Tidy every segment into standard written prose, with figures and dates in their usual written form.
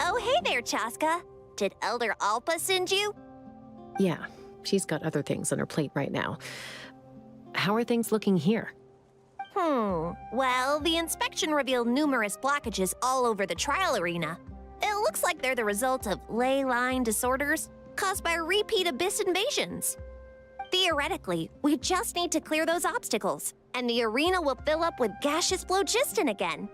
Oh, hey there, Chaska. Did Elder Alpa send you? Yeah, she's got other things on her plate right now. How are things looking here? Well, the inspection revealed numerous blockages all over the trial arena. It looks like they're the result of ley line disorders caused by repeat abyss invasions. Theoretically, we just need to clear those obstacles, and the arena will fill up with gaseous phlogiston again.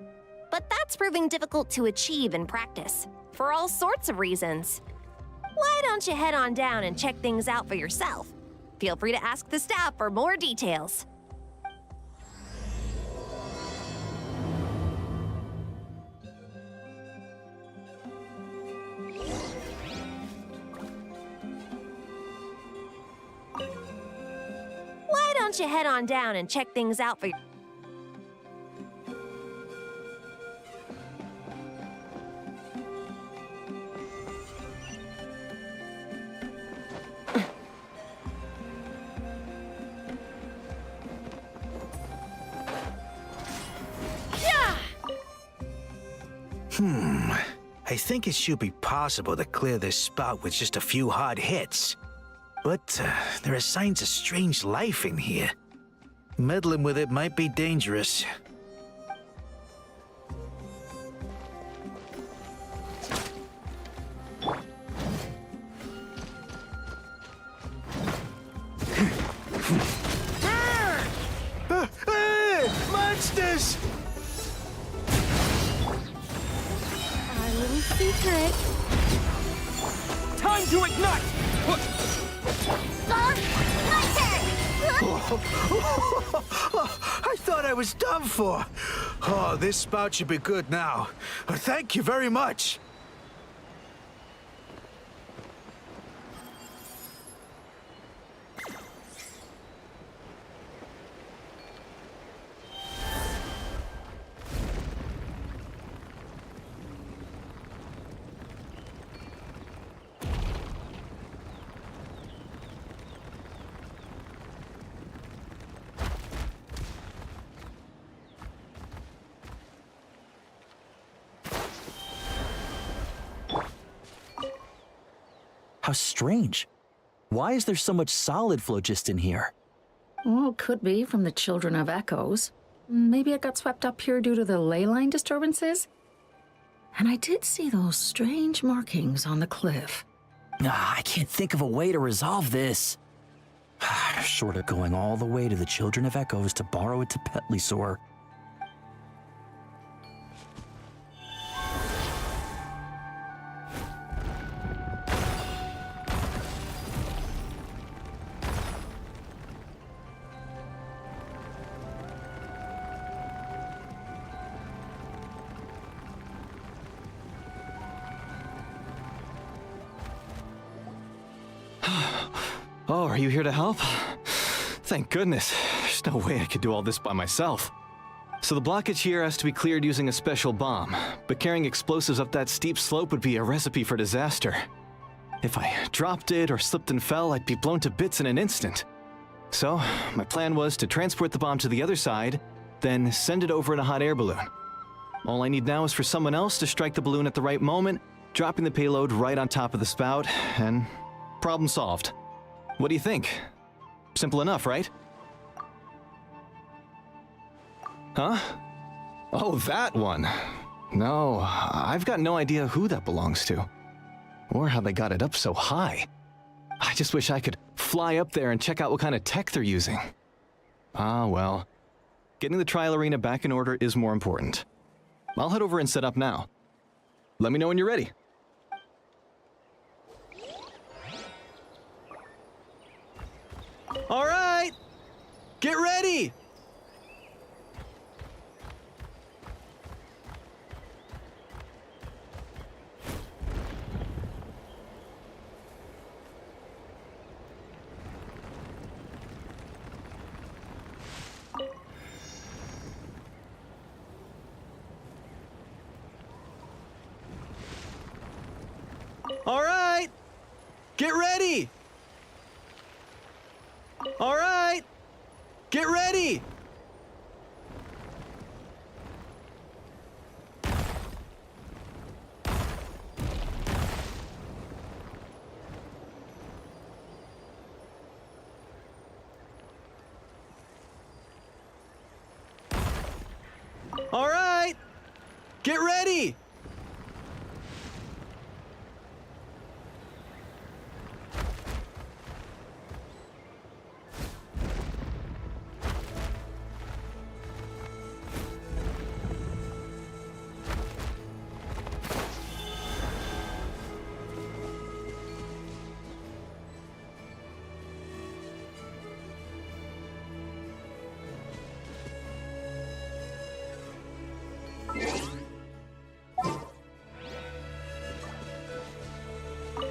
But that's proving difficult to achieve in practice, for all sorts of reasons. Why don't you head on down and check things out for yourself? Feel free to ask the staff for more details. Why don't you head on down and check things out for I think it should be possible to clear this spout with just a few hard hits. But there are signs of strange life in here. Meddling with it might be dangerous. Monsters! our little secret. Time to ignite! My turn! I thought I was done for. Oh, this spout should be good now. Thank you very much. How strange. Why is there so much solid phlogiston here? Well, could be from the Children of Echoes. Maybe it got swept up here due to the ley line disturbances? And I did see those strange markings on the cliff. I can't think of a way to resolve this. Short of going all the way to the Children of Echoes to borrow it to Petlisaur. Oh, are you here to help? Thank goodness. There's no way I could do all this by myself. So the blockage here has to be cleared using a special bomb, but carrying explosives up that steep slope would be a recipe for disaster. If I dropped it or slipped and fell, I'd be blown to bits in an instant. So, my plan was to transport the bomb to the other side, then send it over in a hot air balloon. All I need now is for someone else to strike the balloon at the right moment, dropping the payload right on top of the spout, and problem solved. What do you think? Simple enough, right? Huh? Oh, that one. No, I've got no idea who that belongs to. Or how they got it up so high. I just wish I could fly up there and check out what kind of tech they're using. Ah, well. Getting the trial arena back in order is more important. I'll head over and set up now. Let me know when you're ready. All right! Get ready! All right! Get ready! All right! Get ready! Get ready!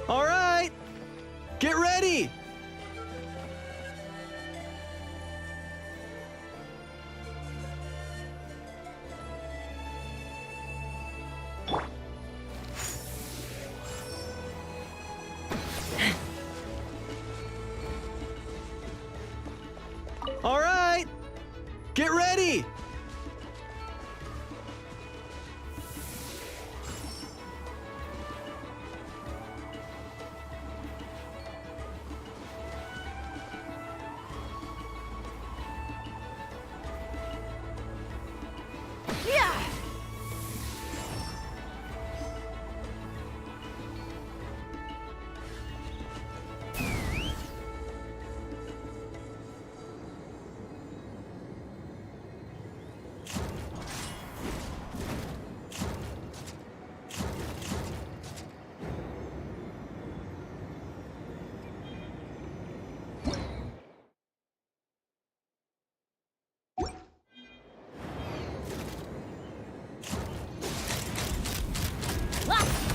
All right! Get ready! All right! Get ready!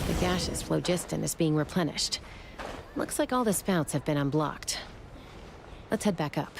The gaseous phlogiston is being replenished. Looks like all the spouts have been unblocked. Let's head back up.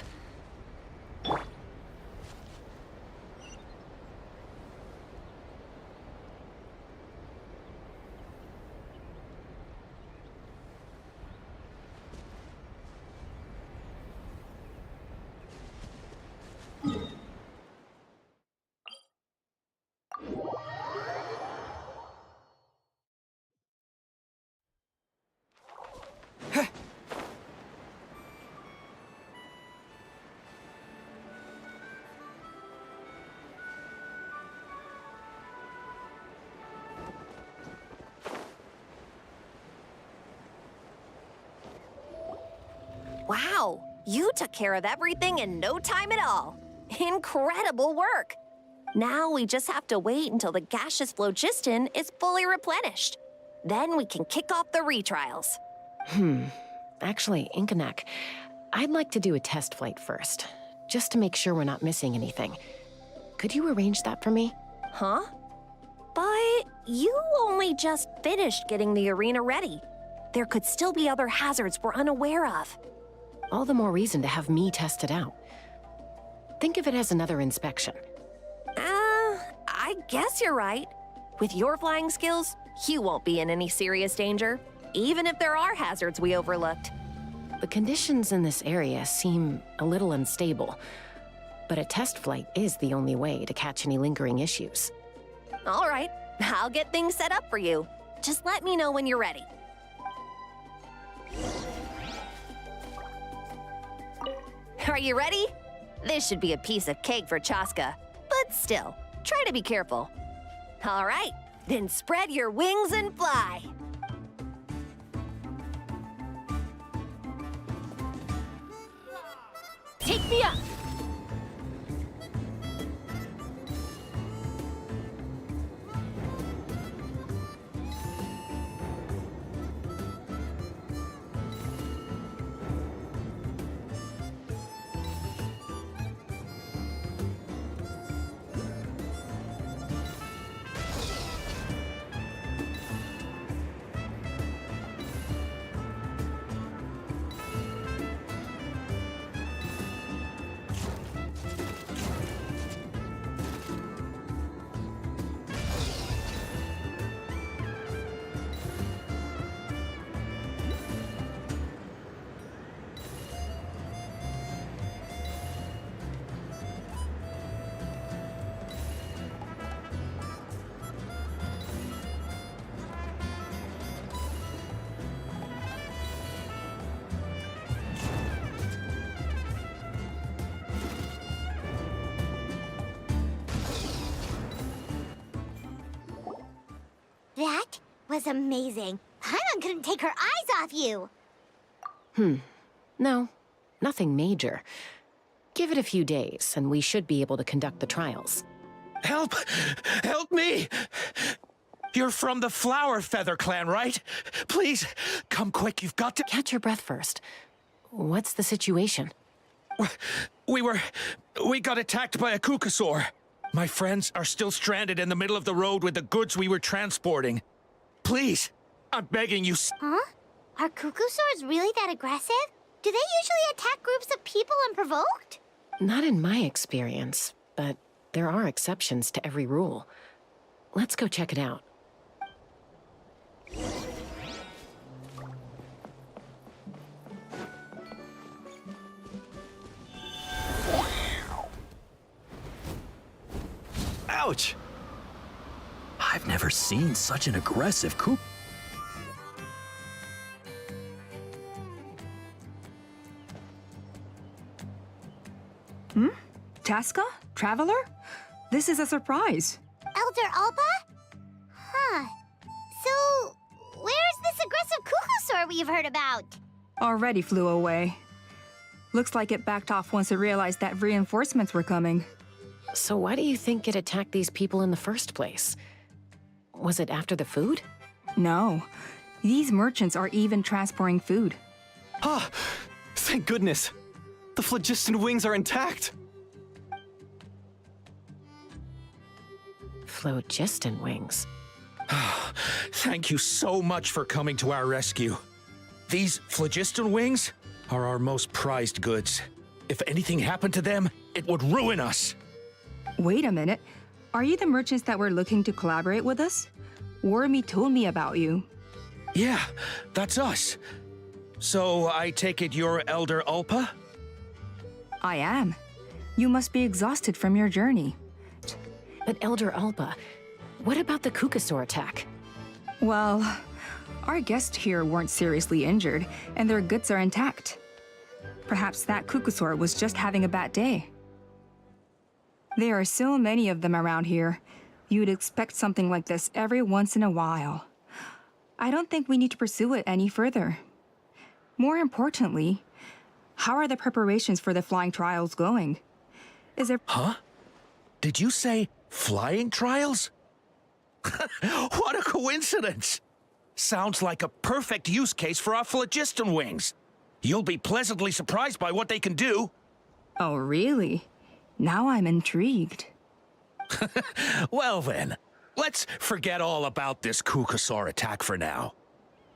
Wow, you took care of everything in no time at all. Incredible work. Now we just have to wait until the gaseous phlogiston is fully replenished. Then we can kick off the retrials. Actually, Inkanak, I'd like to do a test flight first, just to make sure we're not missing anything. Could you arrange that for me? Huh? But you only just finished getting the arena ready. There could still be other hazards we're unaware of. All the more reason to have me test it out. Think of it as another inspection. I guess you're right. With your flying skills, you won't be in any serious danger, even if there are hazards we overlooked. The conditions in this area seem a little unstable, but a test flight is the only way to catch any lingering issues. All right, I'll get things set up for you. Just let me know when you're ready. Are you ready? This should be a piece of cake for Chaska, but still, try to be careful. All right, then spread your wings and fly. Take me up! was amazing. Paimon couldn't take her eyes off you. No, nothing major. Give it a few days, and we should be able to conduct the trials. Help! Help me! You're from the Flower Feather clan, right? Please, come quick, you've got to— Catch your breath first. What's the situation? We got attacked by a Kukasaur. My friends are still stranded in the middle of the road with the goods we were transporting. Please, I'm begging you. Huh? Are Kukusaurs really that aggressive? Do they usually attack groups of people unprovoked? Not in my experience, but there are exceptions to every rule. Let's go check it out. Ouch! I've never seen such an aggressive coop. Chaska? Traveler? This is a surprise. Elder Alpa? Huh. So, where's this aggressive Kukusaur we've heard about? Already flew away. Looks like it backed off once it realized that reinforcements were coming. So why do you think it attacked these people in the first place? Was it after the food? No. These merchants are even transporting food. Ah, thank goodness. The phlogiston wings are intact. Phlogiston wings. Thank you so much for coming to our rescue. These phlogiston wings are our most prized goods. If anything happened to them, it would ruin us. Wait a minute. Are you the merchants that were looking to collaborate with us? Wormy told me about you. Yeah, that's us. So I take it you're Elder Alpa? I am. You must be exhausted from your journey. But Elder Alpa, what about the Kukasaur attack? Well, our guests here weren't seriously injured, and their goods are intact. Perhaps that Kukasaur was just having a bad day. There are so many of them around here. You'd expect something like this every once in a while. I don't think we need to pursue it any further. More importantly, how are the preparations for the flying trials going? Is there— Huh? Did you say flying trials? What a coincidence! Sounds like a perfect use case for our phlogiston wings. You'll be pleasantly surprised by what they can do. Oh, really? Now I'm intrigued. Well then, let's forget all about this Kukasaur attack for now.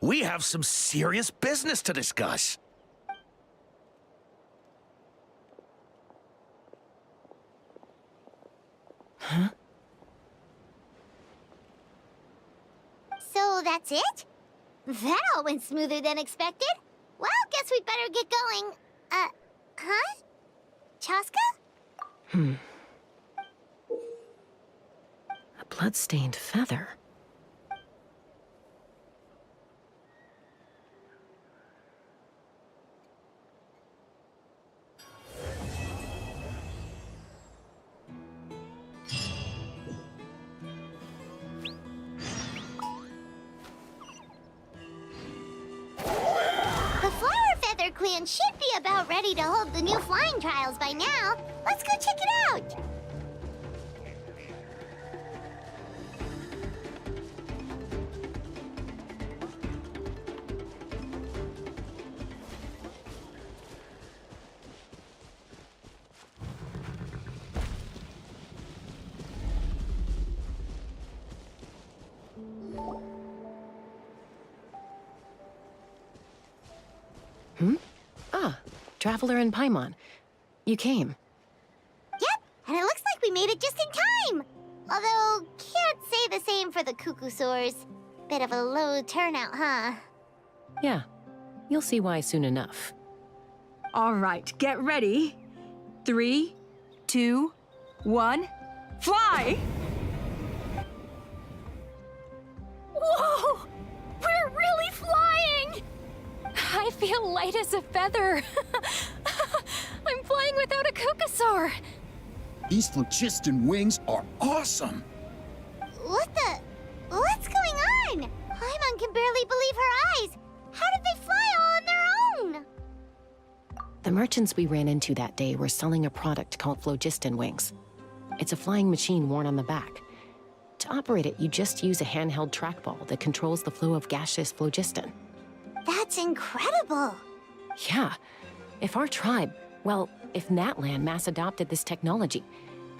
We have some serious business to discuss. Huh? So that's it? That all went smoother than expected. Well, guess we'd better get going. Huh? Chaska? A blood-stained feather. The Flower Feather Clan should be about ready to hold the new flying trials by now. Let's go check it out. Ah, Traveler and Paimon. You came. Yep, and it looks like we made it just in time. Although, can't say the same for the Kukusaurs. Bit of a low turnout, huh? Yeah, you'll see why soon enough. All right, get ready. 3, 2, 1, fly! Whoa! We're really flying! I feel light as a feather. I'm flying without a Kukasaur. These phlogiston wings are awesome! What's going on? Why merchants we ran into that day were selling a product called phlogiston wings. It's a flying machine worn on the back. To operate it, you just use a handheld trackball that controls the flow of gaseous phlogiston. That's incredible. Yeah. If our tribe, well, if Natlan mass adopted this technology,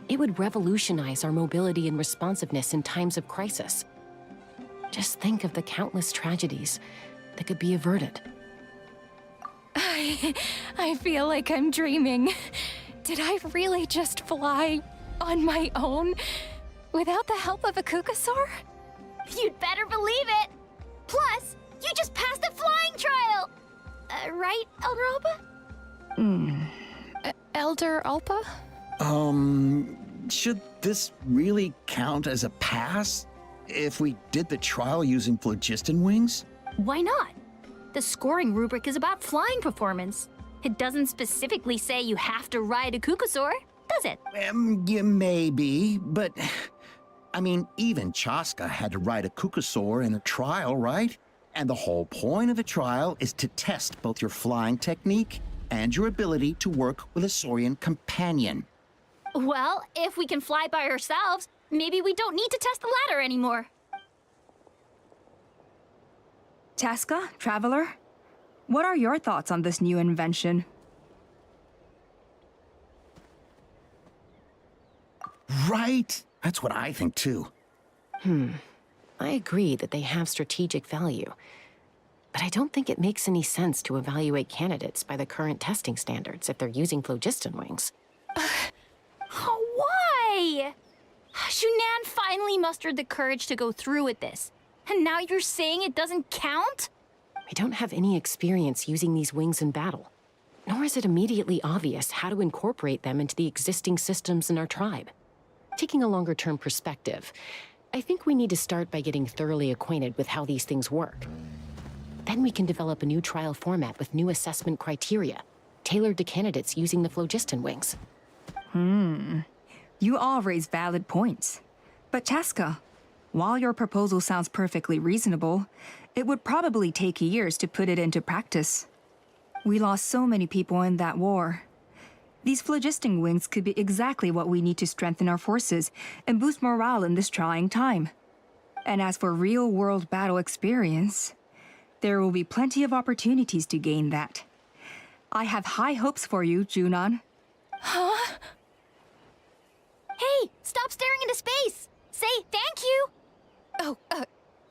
it would revolutionize our mobility and responsiveness in times of crisis. Just think of the countless tragedies that could be averted. I feel like I'm dreaming. Did I really just fly on my own without the help of a Kukasaur? You'd better believe it. Plus, you just passed the flying trial. Right, Elder Alpa? Elder Alpa? Should this really count as a pass if we did the trial using phlogiston wings? Why not? The scoring rubric is about flying performance. It doesn't specifically say you have to ride a Kukasaur, does it? Yeah, maybe, but I mean, even Chaska had to ride a Kukasaur in a trial, right? And the whole point of the trial is to test both your flying technique and your ability to work with a Saurian companion. Well, if we can fly by ourselves, maybe we don't need to test the ladder anymore. Chaska, Traveler, what are your thoughts on this new invention? Right? That's what I think too. I agree that they have strategic value, but I don't think it makes any sense to evaluate candidates by the current testing standards if they're using phlogiston wings. Why? Shunan finally mustered the courage to go through with this. And now you're saying it doesn't count? We don't have any experience using these wings in battle, nor is it immediately obvious how to incorporate them into the existing systems in our tribe. Taking a longer-term perspective, I think we need to start by getting thoroughly acquainted with how these things work. Then we can develop a new trial format with new assessment criteria, tailored to candidates using the phlogiston wings. You all raise valid points. But Chaska, while your proposal sounds perfectly reasonable, it would probably take years to put it into practice. We lost so many people in that war. These phlogiston wings could be exactly what we need to strengthen our forces and boost morale in this trying time. And as for real-world battle experience, there will be plenty of opportunities to gain that. I have high hopes for you, Junon. Huh? Hey, stop staring into space! Say thank you! Oh,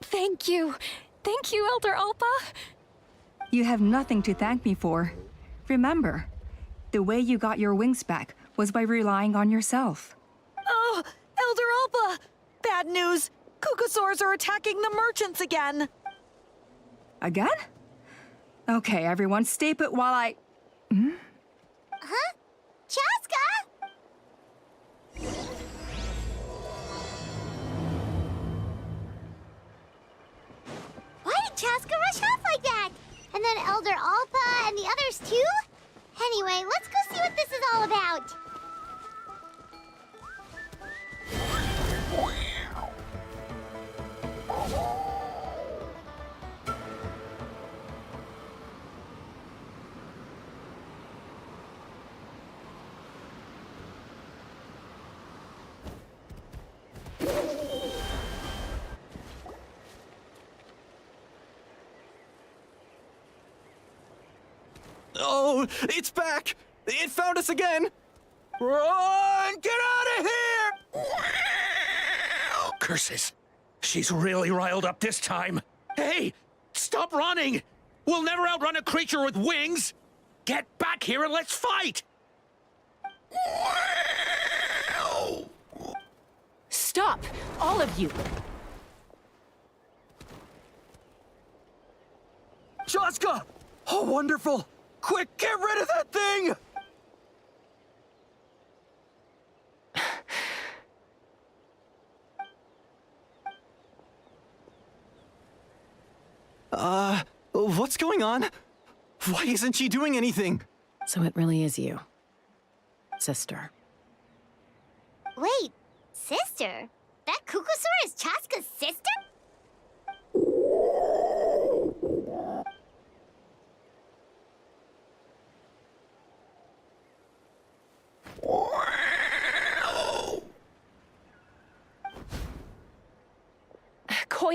thank you. Thank you, Elder Alpa. You have nothing to thank me for. Remember, the way you got your wings back was by relying on yourself. Oh, Elder Alpa! Bad news! Kukasaurs are attacking the merchants again! Again? Okay, everyone, stay put while I... Huh? Chaska? Why did Chaska rush off like that? And then Elder Alpa and the others too? Anyway, let's go see what this is all about. Oh, it's back! It found us again! Run! Get out of here! Oh, curses. She's really riled up this time. Hey, stop running! We'll never outrun a creature with wings! Get back here and let's fight! Stop! All of you! Chaska! Oh, wonderful! Quick, get rid of that thing! What's going on? Why isn't she doing anything? So it really is you, sister. Wait, sister? That Kukasaur is Chaska's sister?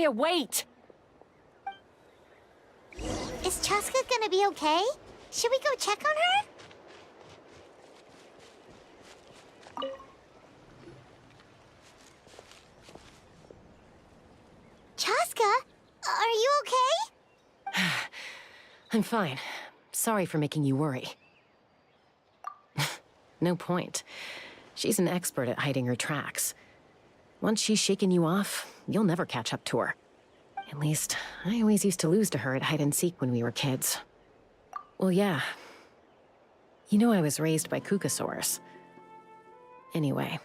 Koya, wait! Is Chaska gonna be okay? Should we go check on her? Chaska, are you okay? I'm fine. Sorry for making you worry. No point. She's an expert at hiding her tracks. Once she's shaken you off, you'll never catch up to her. At least, I always used to lose to her at hide-and-seek when we were kids. Well, yeah. You know I was raised by Kukasaurs. Anyway,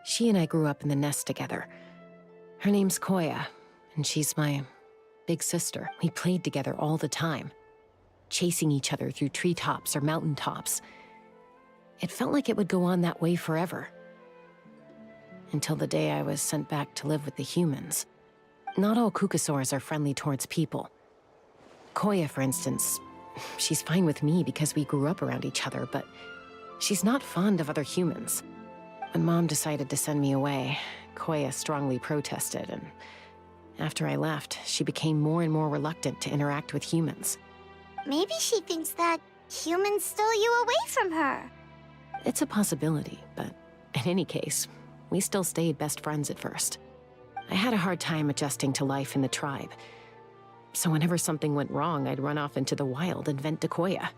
she and I grew up in the nest together. Her name's Koya, and she's my big sister. We played together all the time, chasing each other through treetops or mountaintops. It felt like it would go on that way forever. Until the day I was sent back to live with the humans. Not all Kukasaurs are friendly towards people. Koya, for instance, she's fine with me because we grew up around each other, but she's not fond of other humans. When Mom decided to send me away, Koya strongly protested, and after I left, she became more and more reluctant to interact with humans. Maybe she thinks that humans stole you away from her. It's a possibility, but in any case, we still stayed best friends at first. I had a hard time adjusting to life in the tribe. So whenever something went wrong, I'd run off into the wild and vent to Koya.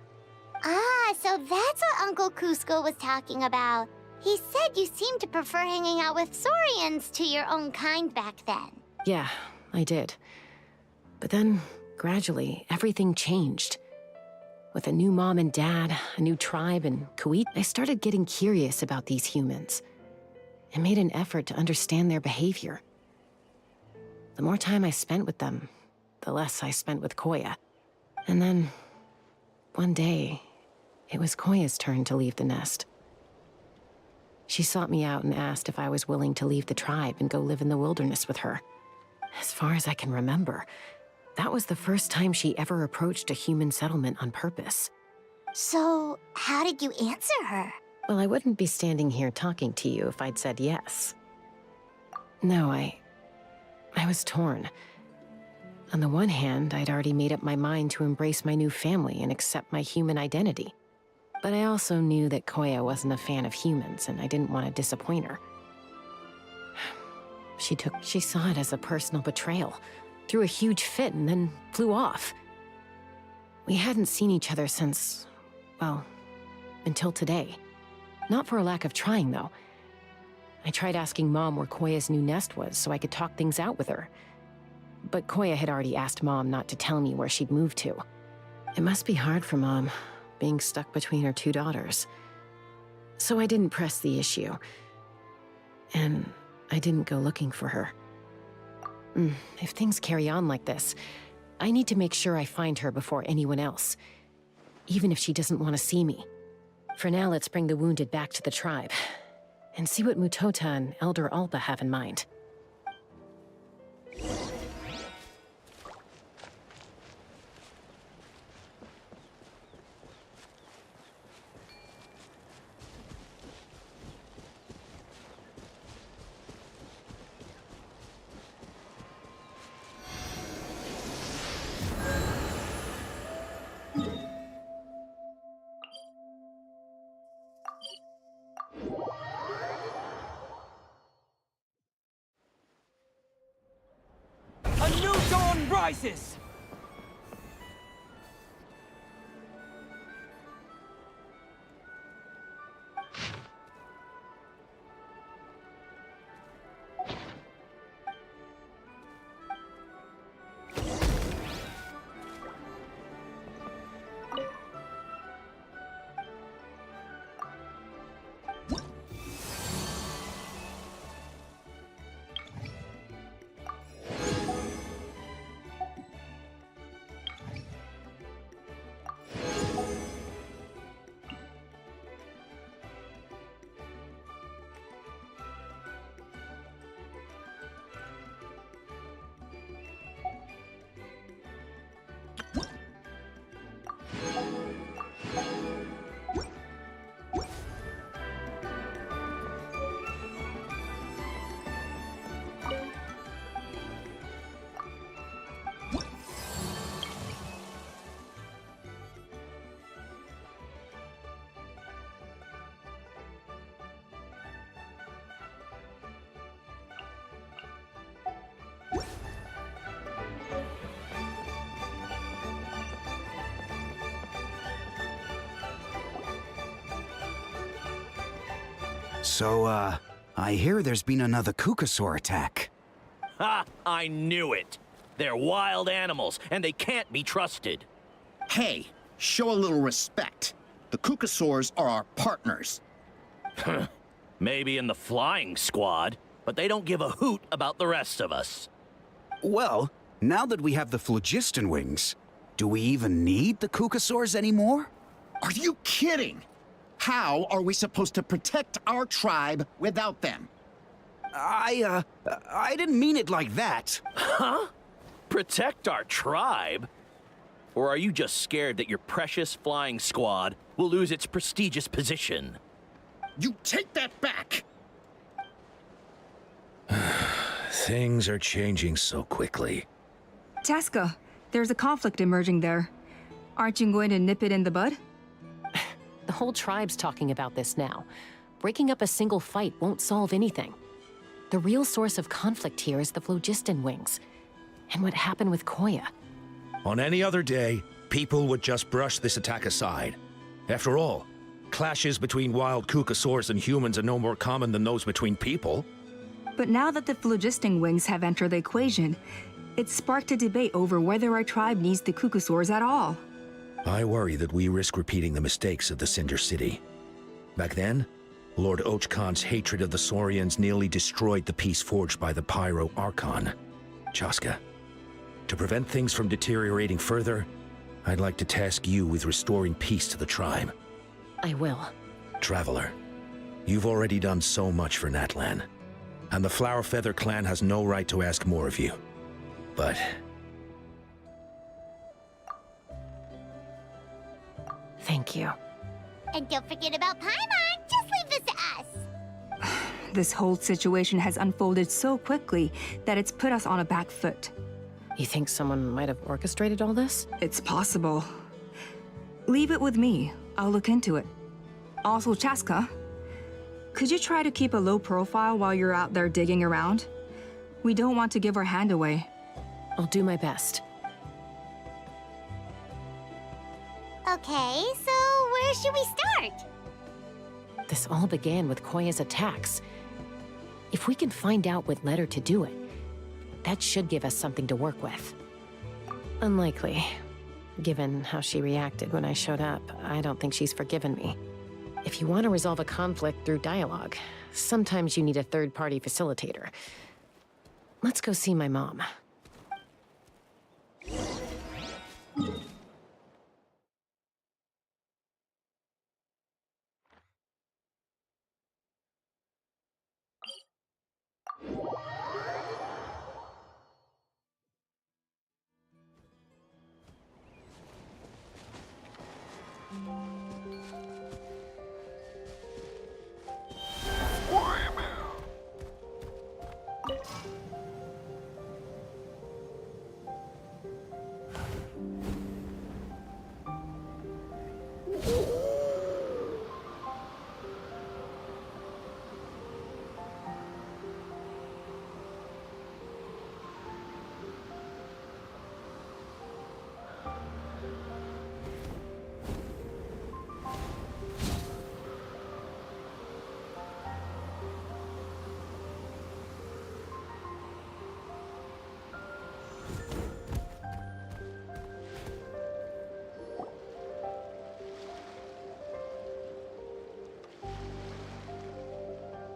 Ah, so that's what Uncle Cusco was talking about. He said you seemed to prefer hanging out with Saurians to your own kind back then. Yeah, I did. But then, gradually, everything changed. With a new mom and dad, a new tribe, and Kuwait, I started getting curious about these humans. I made an effort to understand their behavior. The more time I spent with them, the less I spent with Koya. And then, one day, it was Koya's turn to leave the nest. She sought me out and asked if I was willing to leave the tribe and go live in the wilderness with her. As far as I can remember, that was the first time she ever approached a human settlement on purpose. So, how did you answer her? Well, I wouldn't be standing here talking to you if I'd said yes. No, I was torn. On the one hand, I'd already made up my mind to embrace my new family and accept my human identity. But I also knew that Koya wasn't a fan of humans, and I didn't want to disappoint her. She saw it as a personal betrayal, threw a huge fit, and then flew off. We hadn't seen each other since, well, until today. Not for a lack of trying, though. I tried asking Mom where Koya's new nest was so I could talk things out with her. But Koya had already asked Mom not to tell me where she'd moved to. It must be hard for Mom, being stuck between her two daughters. So I didn't press the issue. And I didn't go looking for her. If things carry on like this, I need to make sure I find her before anyone else. Even if she doesn't want to see me. For now, let's bring the wounded back to the tribe. And see what Mutota and Elder Alba have in mind. A new dawn rises! So, I hear there's been another Kukasaur attack. Ha! I knew it! They're wild animals, and they can't be trusted. Hey, show a little respect. The Kukasaurs are our partners. Maybe in the flying squad, but they don't give a hoot about the rest of us. Well, now that we have the phlogiston wings, do we even need the Kukasaurs anymore? Are you kidding? How are we supposed to protect our tribe without them? I didn't mean it like that. Huh? Protect our tribe? Or are you just scared that your precious flying squad will lose its prestigious position? You take that back! Things are changing so quickly. Chaska, there's a conflict emerging there. Aren't you going to nip it in the bud? The whole tribe's talking about this now. Breaking up a single fight won't solve anything. The real source of conflict here is the phlogiston wings. And what happened with Koya. On any other day, people would just brush this attack aside. After all, clashes between wild Kukasaurs and humans are no more common than those between people. But now that the phlogiston wings have entered the equation, it's sparked a debate over whether our tribe needs the Kukasaurs at all. I worry that we risk repeating the mistakes of the Cinder City. Back then, Lord Ochkan's hatred of the Saurians nearly destroyed the peace forged by the Pyro Archon. Chaska, to prevent things from deteriorating further, I'd like to task you with restoring peace to the tribe. I will. Traveler, you've already done so much for Natlan, and the Flower Feather clan has no right to ask more of you. But thank you. And don't forget about Paimon. Just leave this to us. This whole situation has unfolded so quickly that it's put us on a back foot. You think someone might have orchestrated all this? It's possible. Leave it with me. I'll look into it. Also, Chaska, could you try to keep a low profile while you're out there digging around? We don't want to give our hand away. I'll do my best. Okay, so where should we start? This all began with Koya's attacks. If we can find out what led her to do it, that should give us something to work with. Unlikely. Given how she reacted when I showed up, I don't think she's forgiven me. If you want to resolve a conflict through dialogue, sometimes you need a third-party facilitator. Let's go see my mom.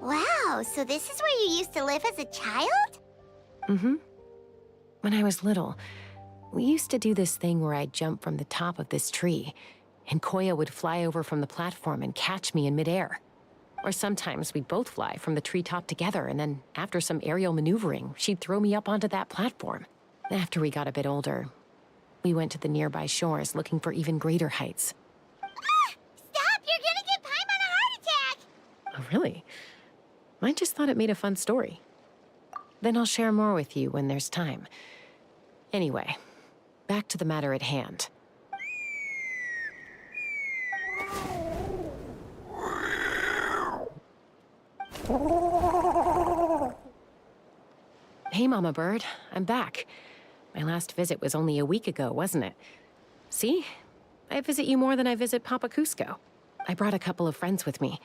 Wow, so this is where you used to live as a child? Mm-hmm. When I was little, we used to do this thing where I'd jump from the top of this tree, and Koya would fly over from the platform and catch me in midair. Or sometimes we'd both fly from the treetop together, and then after some aerial maneuvering, she'd throw me up onto that platform. After we got a bit older, we went to the nearby shores looking for even greater heights. Ah! Stop! You're gonna give Paimon a heart attack! Oh, really? I just thought it made a fun story. Then I'll share more with you when there's time. Anyway, back to the matter at hand. Hey, Mama Bird. I'm back. My last visit was only a week ago, wasn't it? See? I visit you more than I visit Papa Cusco. I brought a couple of friends with me.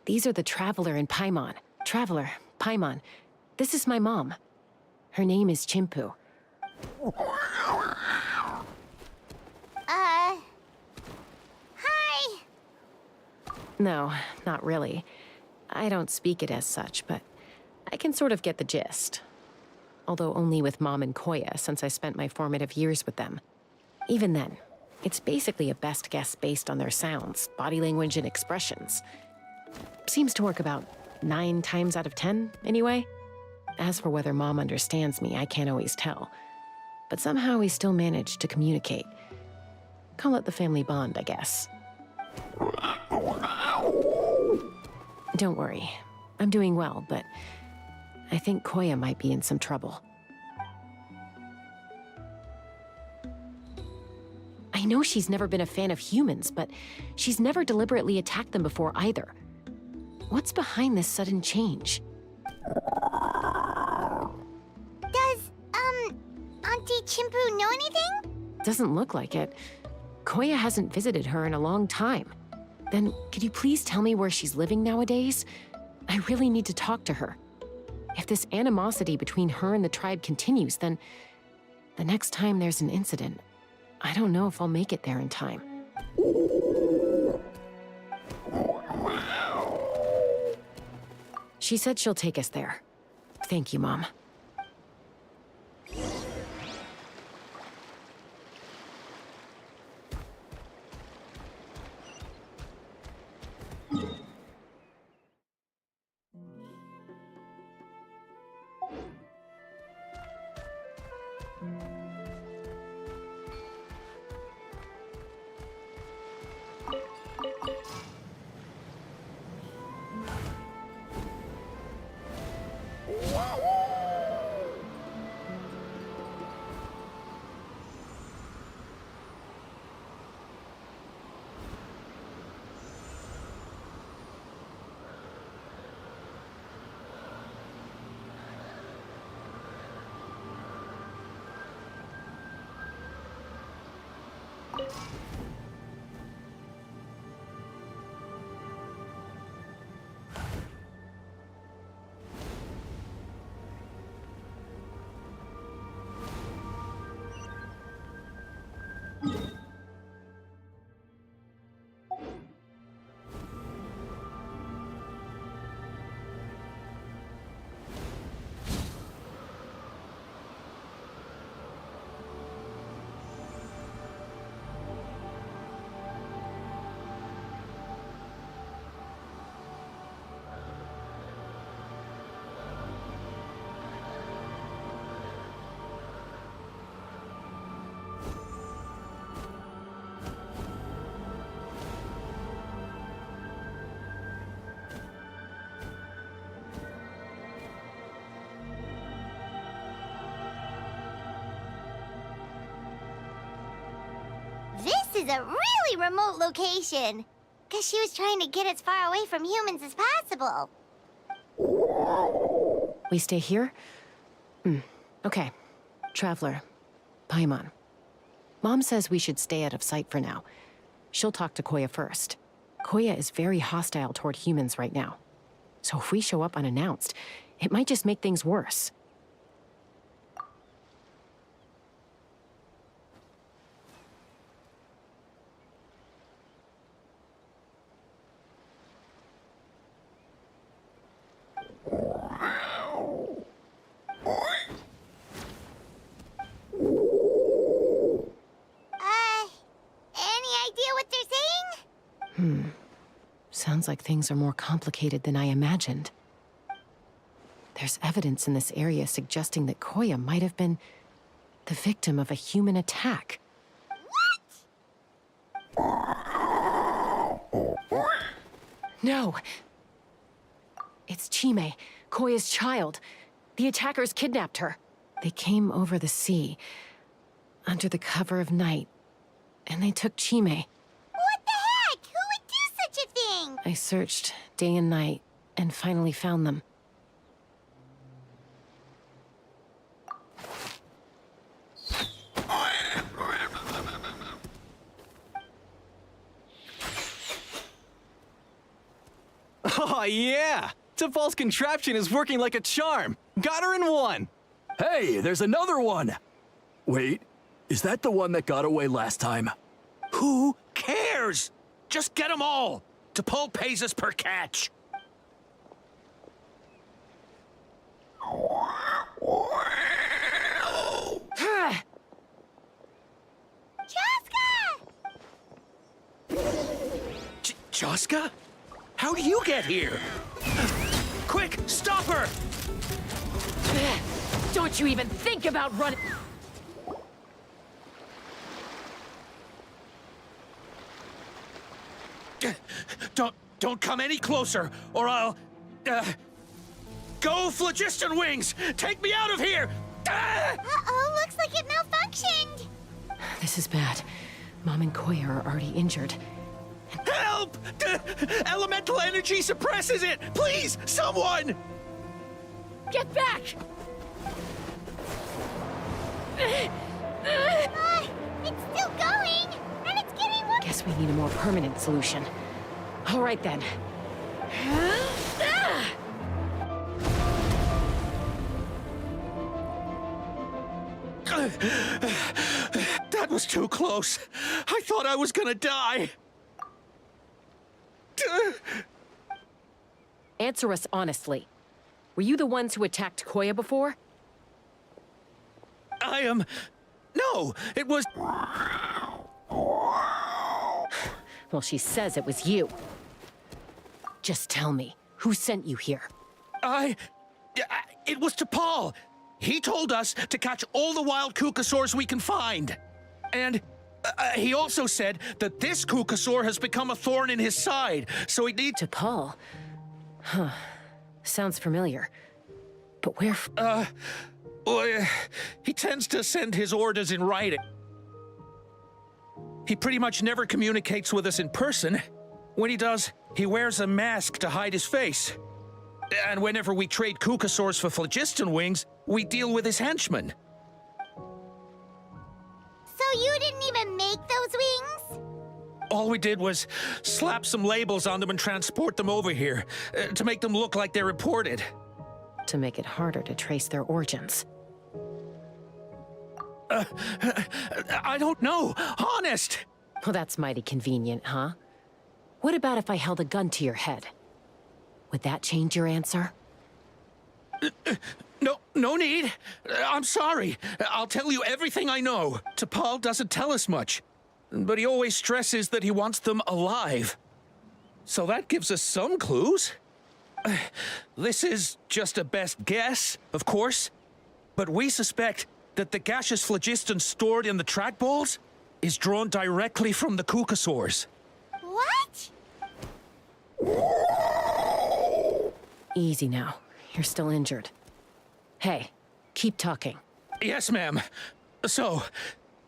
These are the Traveler and Paimon. Traveler, Paimon. This is my mom. Her name is Chimpu. Hi! No, not really. I don't speak it as such, but I can sort of get the gist. Although only with Mom and Koya, since I spent my formative years with them. Even then, it's basically a best guess based on their sounds, body language, and expressions. Seems to work about 9 times out of 10, anyway. As for whether Mom understands me, I can't always tell. But somehow we still manage to communicate. Call it the family bond, I guess. Don't worry. I'm doing well, but I think Koya might be in some trouble. I know she's never been a fan of humans, but she's never deliberately attacked them before either. What's behind this sudden change? Does, Auntie Chimpu know anything? Doesn't look like it. Koya hasn't visited her in a long time. Then, could you please tell me where she's living nowadays? I really need to talk to her. If this animosity between her and the tribe continues, then the next time there's an incident, I don't know if I'll make it there in time. She said she'll take us there. Thank you, Mom. This is a really remote location. Guess she was trying to get as far away from humans as possible. We stay here? Okay. Traveler. Paimon. Mom says we should stay out of sight for now. She'll talk to Koya first. Koya is very hostile toward humans right now. So if we show up unannounced, it might just make things worse. Any idea what they're saying? Sounds like things are more complicated than I imagined. There's evidence in this area suggesting that Koya might have been the victim of a human attack. No! It's Chime, Koya's child. The attackers kidnapped her. They came over the sea, under the cover of night, and they took Chime. What the heck? Who would do such a thing? I searched day and night, and finally found them. Oh, yeah! T'Pol's contraption is working like a charm. Got her in one. Hey, there's another one! Wait, is that the one that got away last time? Who cares? Just get them all. T'Pol pays us per catch. Chaska? How do you get here? Quick, stop her! Don't you even think about running. Don't come any closer, or I'll... Go, Phlogiston Wings! Take me out of here! Uh-oh, looks like it malfunctioned. This is bad. Mom and Koya are already injured. Help! Elemental energy suppresses it! Please, someone! Get back! It's still going, and it's getting worse. Guess we need a more permanent solution. All right then. That was too close. I thought I was gonna die. Answer us honestly. Were you the ones who attacked Koya before? I am... No, it was... Well, she says it was you. Just tell me, who sent you here? It was T'Pol. He told us to catch all the wild Kukasaurs we can find. And he also said that this Kukasaur has become a thorn in his side, so he needs... T'Pol? Huh. Sounds familiar. But where... Well, he tends to send his orders in writing. He pretty much never communicates with us in person. When he does, he wears a mask to hide his face. And whenever we trade Kukasaurs for Phlogiston Wings, we deal with his henchmen. So you didn't even make those wings? All we did was slap some labels on them and transport them over here, to make them look like they're imported. To make it harder to trace their origins. I don't know, honest! Well, that's mighty convenient, huh? What about if I held a gun to your head? Would that change your answer? No need. I'm sorry. I'll tell you everything I know. T'Pol doesn't tell us much, but he always stresses that he wants them alive. So that gives us some clues. This is just a best guess, of course, but we suspect that the gaseous phlogiston stored in the trackballs is drawn directly from the Kukasaurs. What? Easy now. You're still injured. Hey, keep talking. Yes, ma'am. So,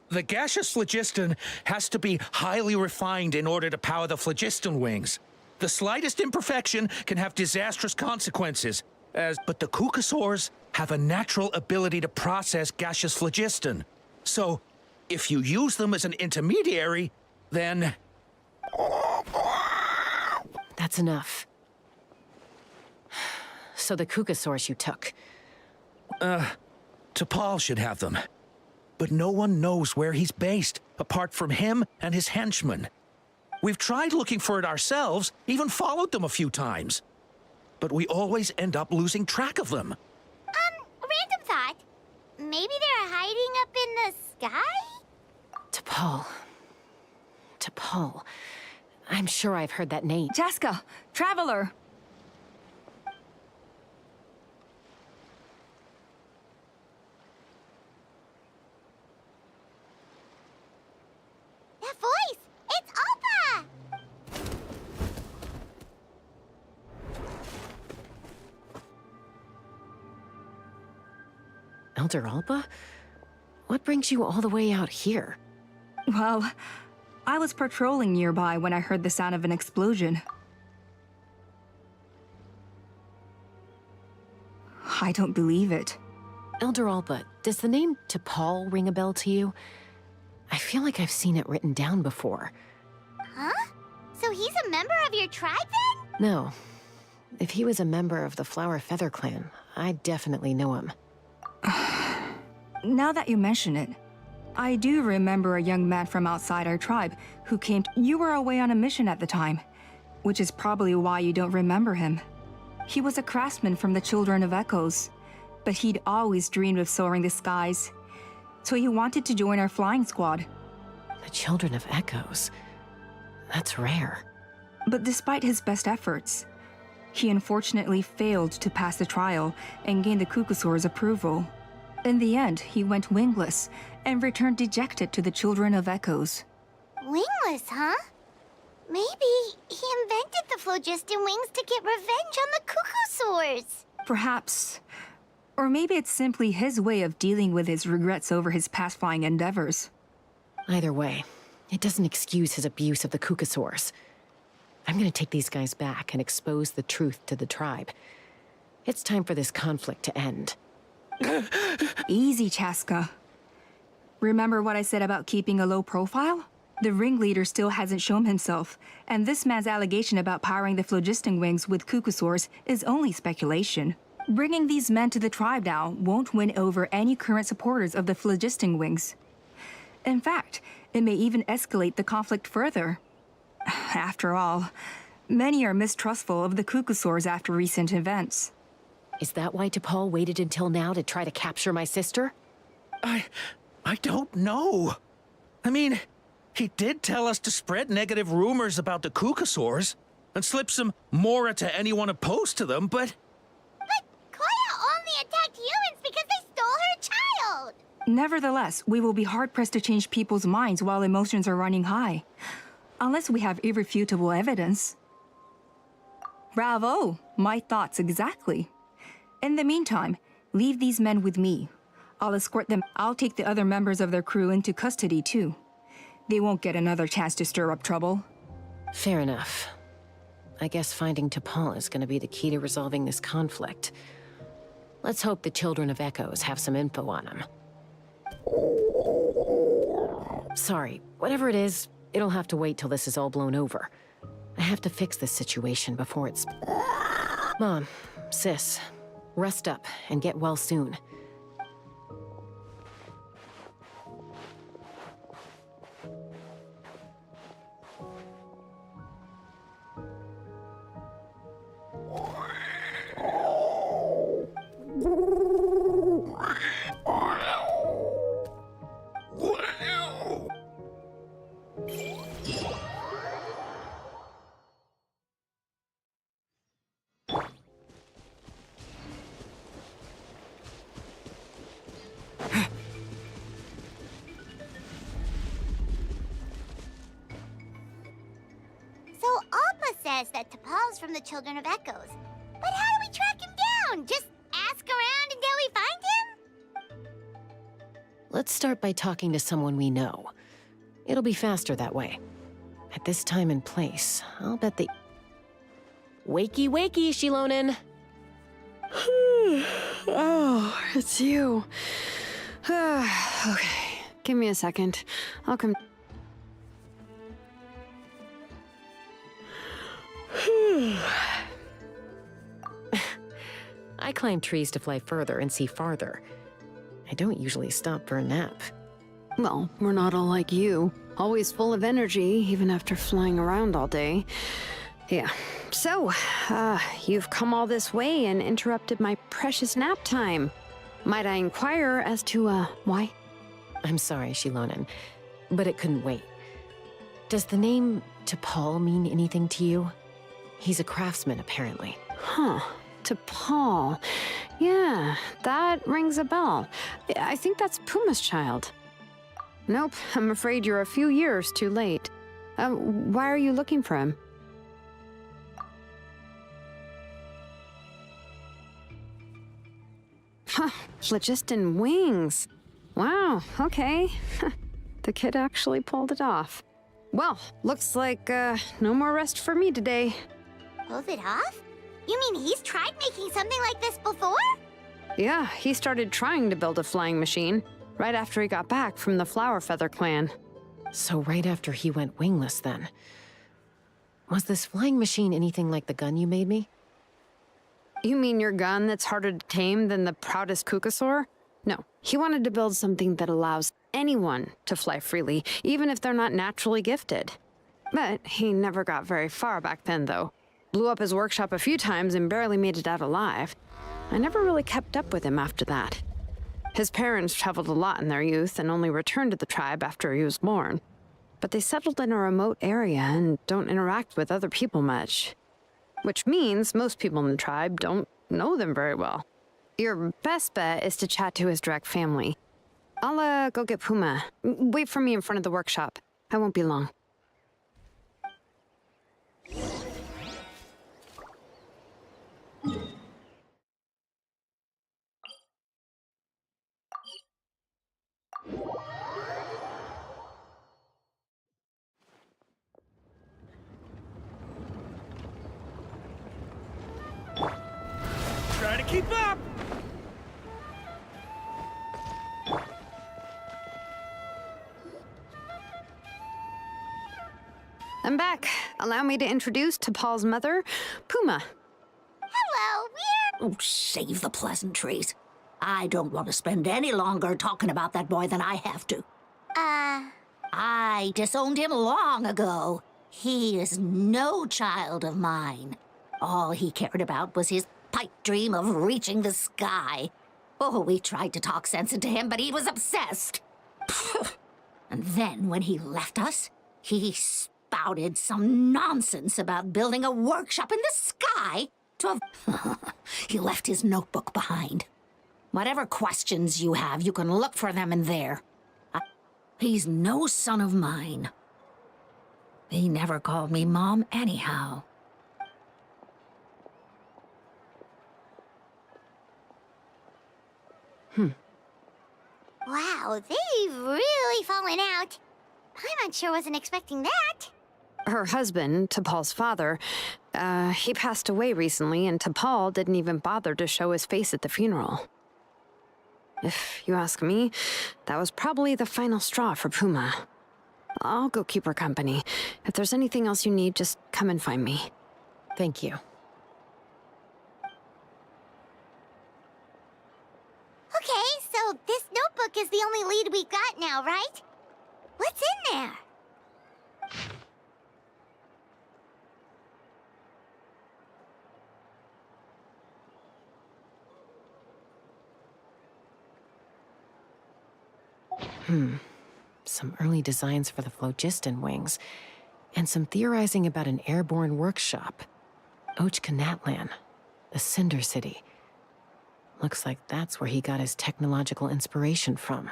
the gaseous phlogiston has to be highly refined in order to power the phlogiston wings. The slightest imperfection can have disastrous consequences, but the Kukasaurs have a natural ability to process gaseous phlogiston. So, if you use them as an intermediary, then... That's enough. So the Kukasaurs you took... T'Pol should have them. But no one knows where he's based, apart from him and his henchmen. We've tried looking for it ourselves, even followed them a few times. But we always end up losing track of them. Random thought. Maybe they're hiding up in the sky? T'Pol. I'm sure I've heard that name. Chaska, Traveler! That voice! It's Alpa! Elder Alba? What brings you all the way out here? Well, I was patrolling nearby when I heard the sound of an explosion. I don't believe it. Elder Alba, does the name T'Pol ring a bell to you? I feel like I've seen it written down before. Huh? So he's a member of your tribe then? No, If he was a member of the Flower Feather Clan, I'd definitely know him. Now that you mention it, I do remember a young man from outside our tribe who came. You were away on a mission at the time, which is probably why you don't remember him. He was a craftsman from the Children of Echoes, but he'd always dreamed of soaring the skies, so he wanted to join our flying squad. The Children of Echoes? That's rare. But despite his best efforts, he unfortunately failed to pass the trial and gain the Kukusaur's approval. In the end, he went wingless and returned dejected to the Children of Echoes. Wingless, huh? Maybe he invented the phlogiston wings to get revenge on the Kukusaurs. Perhaps. Or maybe it's simply his way of dealing with his regrets over his past flying endeavors. Either way, it doesn't excuse his abuse of the Kukusaurs. I'm gonna take these guys back and expose the truth to the tribe. It's time for this conflict to end. Easy, Chaska. Remember what I said about keeping a low profile? The ringleader still hasn't shown himself, and this man's allegation about powering the phlogiston wings with Kukusaurs is only speculation. Bringing these men to the tribe now won't win over any current supporters of the phlogiston wings. In fact, it may even escalate the conflict further. After all, many are mistrustful of the Kukusaurs after recent events. Is that why T'Pol waited until now to try to capture my sister? I don't know. I mean, he did tell us to spread negative rumors about the Kukusaurs and slip some Mora to anyone opposed to them, but... But Koya only attacked humans because they stole her child! Nevertheless, we will be hard-pressed to change people's minds while emotions are running high. Unless we have irrefutable evidence. Bravo! My thoughts exactly. In the meantime, leave these men with me. I'll escort them. I'll take the other members of their crew into custody, too. They won't get another chance to stir up trouble. Fair enough. I guess finding T'Pol is gonna be the key to resolving this conflict. Let's hope the Children of Echoes have some info on him. Sorry, whatever it is, it'll have to wait till this is all blown over. I have to fix this situation before it's... Mom, sis, rest up and get well soon. That T'Pol's from the Children of Echoes. But how do we track him down? Just ask around until we find him? Let's start by talking to someone we know. It'll be faster that way. At this time and place, I'll bet the... Wakey, wakey, Shilonen! Oh, it's you. Okay, give me a second. I'll come... I climb trees to fly further and see farther. I don't usually stop for a nap. Well, we're not all like you. Always full of energy, even after flying around all day. Yeah. So, you've come all this way and interrupted my precious nap time. Might I inquire as to, why? I'm sorry, Shilonen, but it couldn't wait. Does the name T'Pol mean anything to you? He's a craftsman, apparently. Huh. T'Pol. Yeah, that rings a bell. I think that's Puma's child. Nope, I'm afraid you're a few years too late. Why are you looking for him? Huh, phlogiston wings. Wow, okay. The kid actually pulled it off. Well, looks like, no more rest for me today. Pulled it off? You mean he's tried making something like this before? Yeah, he started trying to build a flying machine right after he got back from the Flower Feather Clan. So right after he went wingless, then. Was this flying machine anything like the gun you made me? You mean your gun that's harder to tame than the proudest Kukasaur? No, he wanted to build something that allows anyone to fly freely, even if they're not naturally gifted. But he never got very far back then, though. Blew up his workshop a few times and barely made it out alive. I never really kept up with him after that. His parents traveled a lot in their youth and only returned to the tribe after he was born. But they settled in a remote area and don't interact with other people much. Which means most people in the tribe don't know them very well. Your best bet is to chat to his direct family. I'll go get Puma. Wait for me in front of the workshop. I won't be long. Trying to keep up! I'm back. Allow me to introduce T'Pol's mother, Puma. Hello, Oh, save the pleasantries. I don't want to spend any longer talking about that boy than I have to. I disowned him long ago. He is no child of mine. All he cared about was his pipe dream of reaching the sky. Oh, we tried to talk sense into him, but he was obsessed. And then when he left us, he spouted some nonsense about building a workshop in the sky to have... He left his notebook behind. Whatever questions you have, you can look for them in there. He's no son of mine. He never called me Mom anyhow. Wow, they've really fallen out. Paimon sure wasn't expecting that. Her husband, T'Pol's father, he passed away recently, and T'Pol didn't even bother to show his face at the funeral. If you ask me, that was probably the final straw for Puma. I'll go keep her company. If there's anything else you need, just come and find me. Thank you. Okay, so this notebook is the only lead we've got now, right? What's in there? Some early designs for the phlogiston wings, and some theorizing about an airborne workshop. Tlalocan, the Cinder City. Looks like that's where he got his technological inspiration from.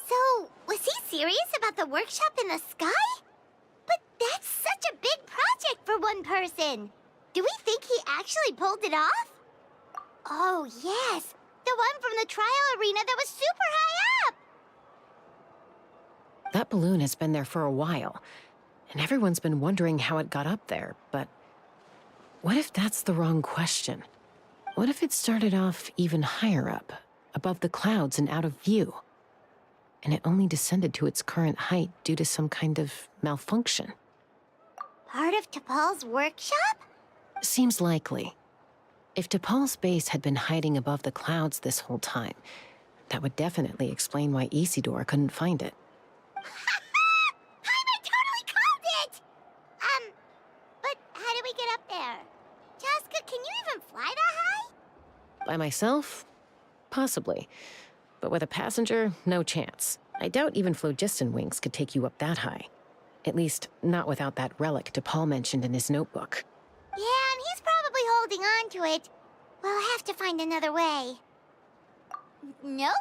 So, was he serious about the workshop in the sky? But that's such a big project for one person. Do we think he actually pulled it off? Oh, yes. The one from the trial arena that was super high up. That balloon has been there for a while, and everyone's been wondering how it got up there, but what if that's the wrong question? What if it started off even higher up, above the clouds and out of view, and it only descended to its current height due to some kind of malfunction? Part of T'Pol's workshop? Seems likely. If T'Pol's base had been hiding above the clouds this whole time, that would definitely explain why Isidore couldn't find it. Paimon totally called it! But how do we get up there? Chaska, can you even fly that high? By myself? Possibly. But with a passenger, no chance. I doubt even phlogiston wings could take you up that high. At least, not without that relic T'Pol mentioned in his notebook. Yeah, and he's probably holding on to it. We'll have to find another way. Nope.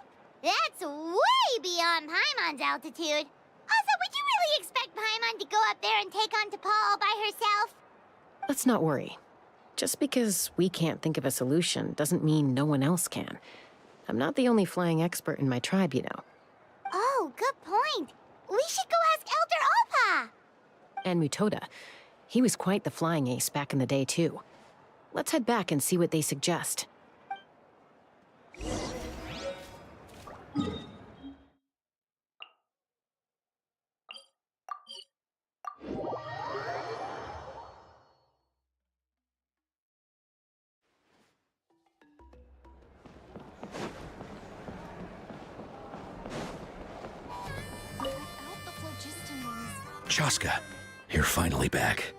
That's way beyond Paimon's altitude. Also, would you really expect Paimon to go up there and take on T'Pol all by herself? Let's not worry. Just because we can't think of a solution doesn't mean no one else can. I'm not the only flying expert in my tribe, you know. Oh, good point. We should go ask Elder Oppa. And Mutoda. He was quite the flying ace back in the day, too. Let's head back and see what they suggest. Chaska, you're finally back.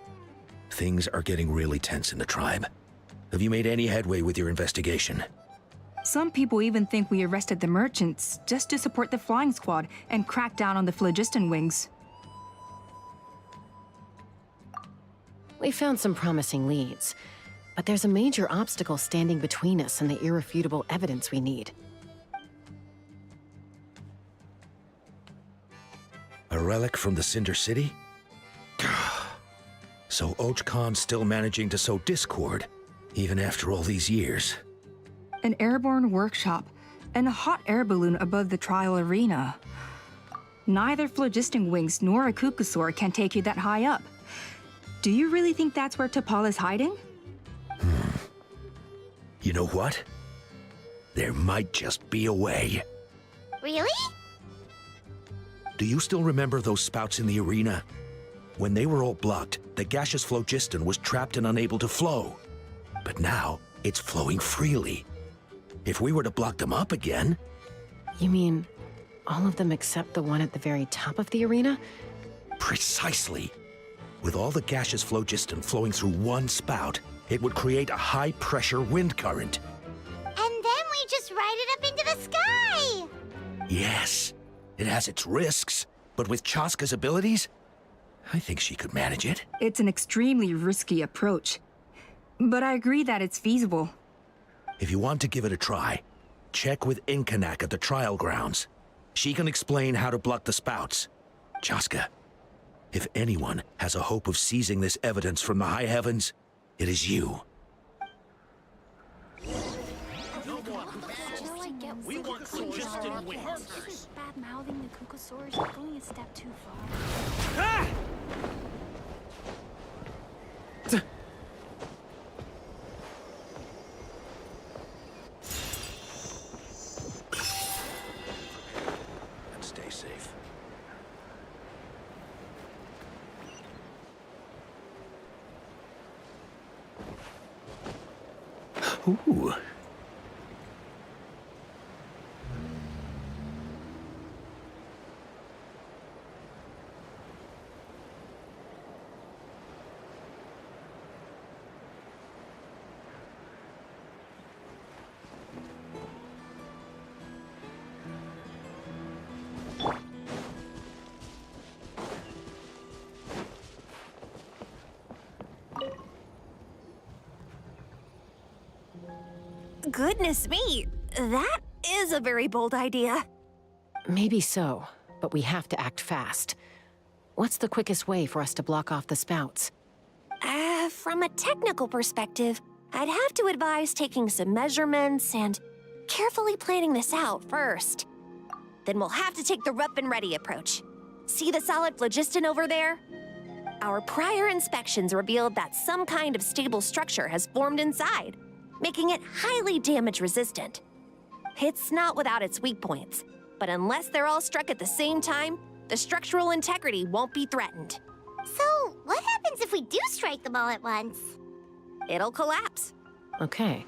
Things are getting really tense in the tribe. Have you made any headway with your investigation? Some people even think we arrested the merchants just to support the flying squad and crack down on the phlogiston wings. We found some promising leads, but there's a major obstacle standing between us and the irrefutable evidence we need. A relic from the Cinder City? So Ochkon's still managing to sow discord, even after all these years. An airborne workshop and a hot air balloon above the trial arena. Neither phlogiston wings nor a Kukusaur can take you that high up. Do you really think that's where T'Pol is hiding? You know what? There might just be a way. Really? Do you still remember those spouts in the arena? When they were all blocked, the gaseous phlogiston was trapped and unable to flow. But now, it's flowing freely. If we were to block them up again... You mean all of them except the one at the very top of the arena? Precisely. With all the gaseous phlogiston flowing through one spout, it would create a high-pressure wind current. And then we just ride it up into the sky! Yes, it has its risks, but with Chaska's abilities, I think she could manage it. It's an extremely risky approach, but I agree that it's feasible. If you want to give it a try, check with Inkanak at the trial grounds. She can explain how to block the spouts. Chaska, if anyone has a hope of seizing this evidence from the high heavens, it is you. We want phlogiston wings. Bad-mouthing the Kukusaurs is going a step too far. And stay safe. Ooh. Goodness me, that is a very bold idea. Maybe so, but we have to act fast. What's the quickest way for us to block off the spouts? From a technical perspective, I'd have to advise taking some measurements and carefully planning this out first. Then we'll have to take the rough and ready approach. See the solid phlogiston over there? Our prior inspections revealed that some kind of stable structure has formed inside, making it highly damage resistant. It's not without its weak points, but unless they're all struck at the same time, the structural integrity won't be threatened. So, what happens if we do strike them all at once? It'll collapse. Okay,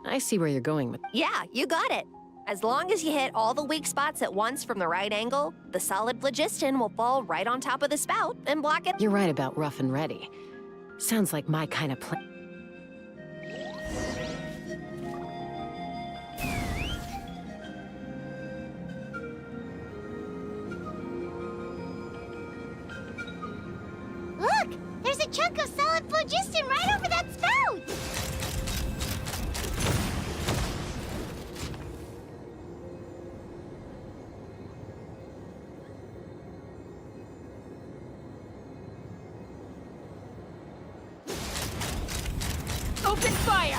I see where you're going with... Yeah, you got it. As long as you hit all the weak spots at once from the right angle, the solid phlogiston will fall right on top of the spout and block it. You're right about rough and ready. Sounds like my kind of plan. Look! There's a chunk of solid phlogiston right over that spout! Open fire!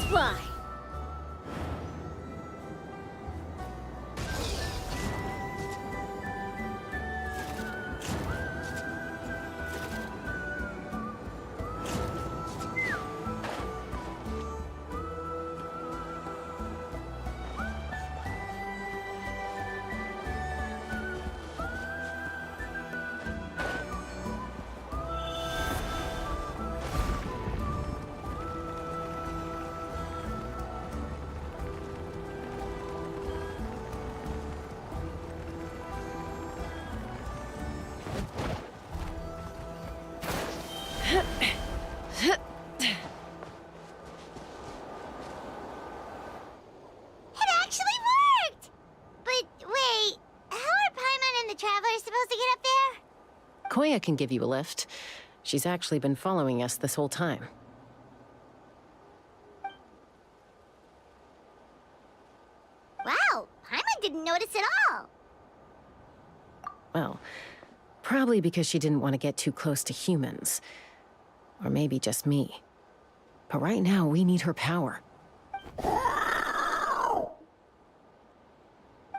fly! Koya can give you a lift. She's actually been following us this whole time. Wow, Paimon didn't notice at all. Well, probably because she didn't want to get too close to humans. Or maybe just me. But right now, we need her power.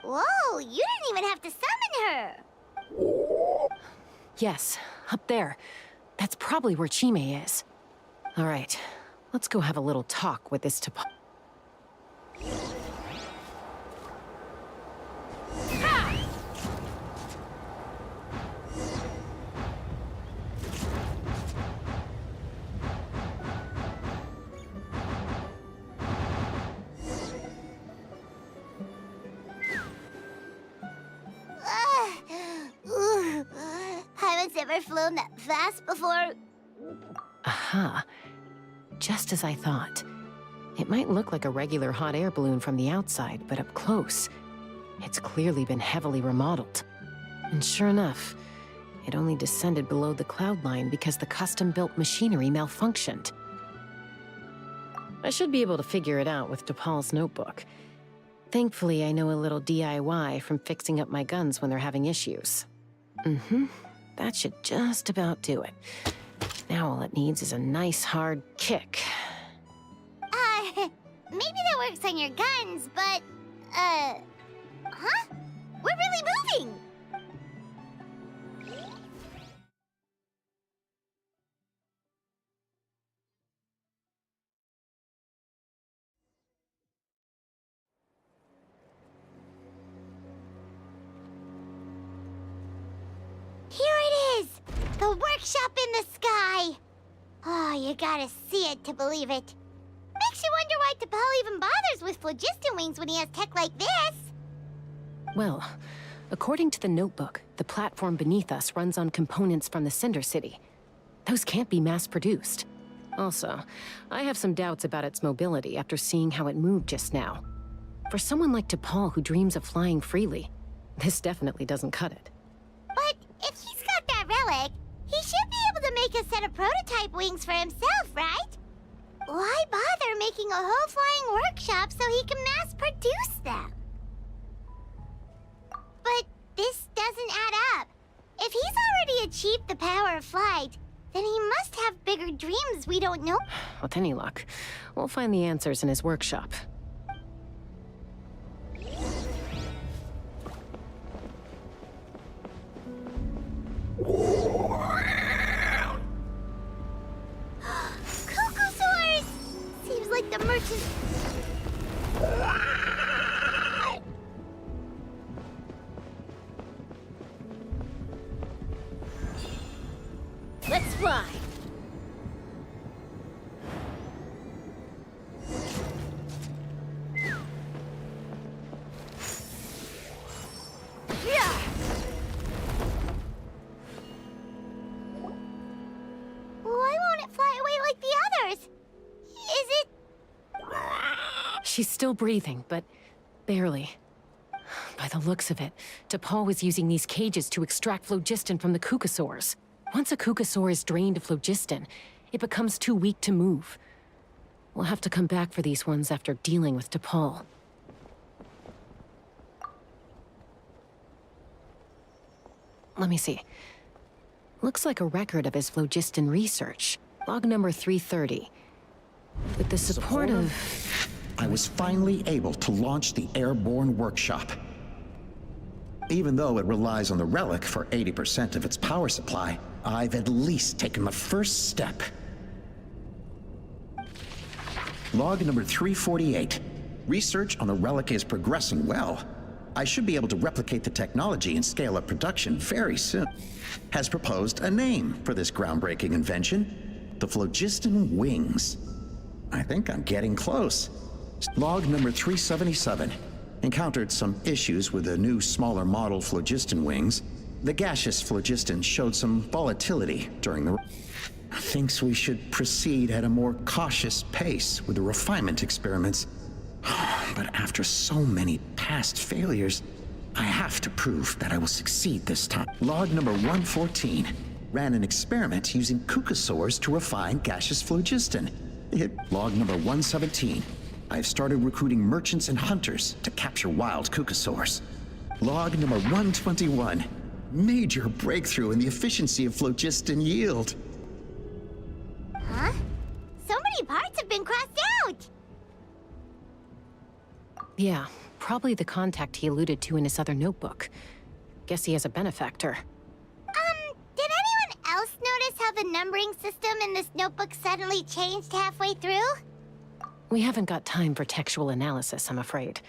Whoa, you didn't even have to summon her. Yes, up there. That's probably where Chime is. All right, let's go have a little talk with this T'Pol. Paimon's never flown that fast before. Aha. Just as I thought. It might look like a regular hot air balloon from the outside, but up close, it's clearly been heavily remodeled. And sure enough, it only descended below the cloud line because the custom-built machinery malfunctioned. I should be able to figure it out with T'Pol's notebook. Thankfully, I know a little DIY from fixing up my guns when they're having issues. That should just about do it. Now all it needs is a nice hard kick. Maybe that works on your guns, but, huh? We're really moving! Here it is! The workshop in the sky! Oh, you gotta see it to believe it. Makes you wonder why T'Pol even bothers with phlogiston wings when he has tech like this. Well, according to the notebook, the platform beneath us runs on components from the Cinder City. Those can't be mass-produced. Also, I have some doubts about its mobility after seeing how it moved just now. For someone like T'Pol who dreams of flying freely, this definitely doesn't cut it. But if he's got that relic, he should be able to make a set of prototype wings for himself, right? Why bother making a whole flying workshop so he can mass-produce them? But this doesn't add up. If he's already achieved the power of flight, then he must have bigger dreams we don't know. With any luck, we'll find the answers in his workshop. Cuckoosaurs! Seems like the merchant... Let's fly! Yeah! Why won't it fly away like the others? Is it... She's still breathing, but barely. By the looks of it, T'Pol was using these cages to extract phlogiston from the Cucusaurs. Once a Cucusaur is drained of phlogiston, it becomes too weak to move. We'll have to come back for these ones after dealing with T'Pol. Let me see. Looks like a record of his phlogiston research. Log number 330. With the support of... I was finally able to launch the airborne workshop. Even though it relies on the relic for 80% of its power supply, I've at least taken the first step. Log number 348. Research on the relic is progressing well. I should be able to replicate the technology and scale up production very soon. Has proposed a name for this groundbreaking invention: the phlogiston wings. I think I'm getting close. Log number 377. Encountered some issues with the new, smaller model phlogiston wings. The gaseous phlogiston showed some volatility during the... Thinks we should proceed at a more cautious pace with the refinement experiments. But after so many past failures, I have to prove that I will succeed this time. Log number 114. Ran an experiment using cucosaurs to refine gaseous phlogiston. Log number 117. I've started recruiting merchants and hunters to capture wild cucosaurs. Log number 121. Major breakthrough in the efficiency of phlogiston yield. Huh? So many parts have been crossed out! Yeah, probably the contact he alluded to in his other notebook. Guess he has a benefactor. Did anyone else notice how the numbering system in this notebook suddenly changed halfway through? We haven't got time for textual analysis, I'm afraid.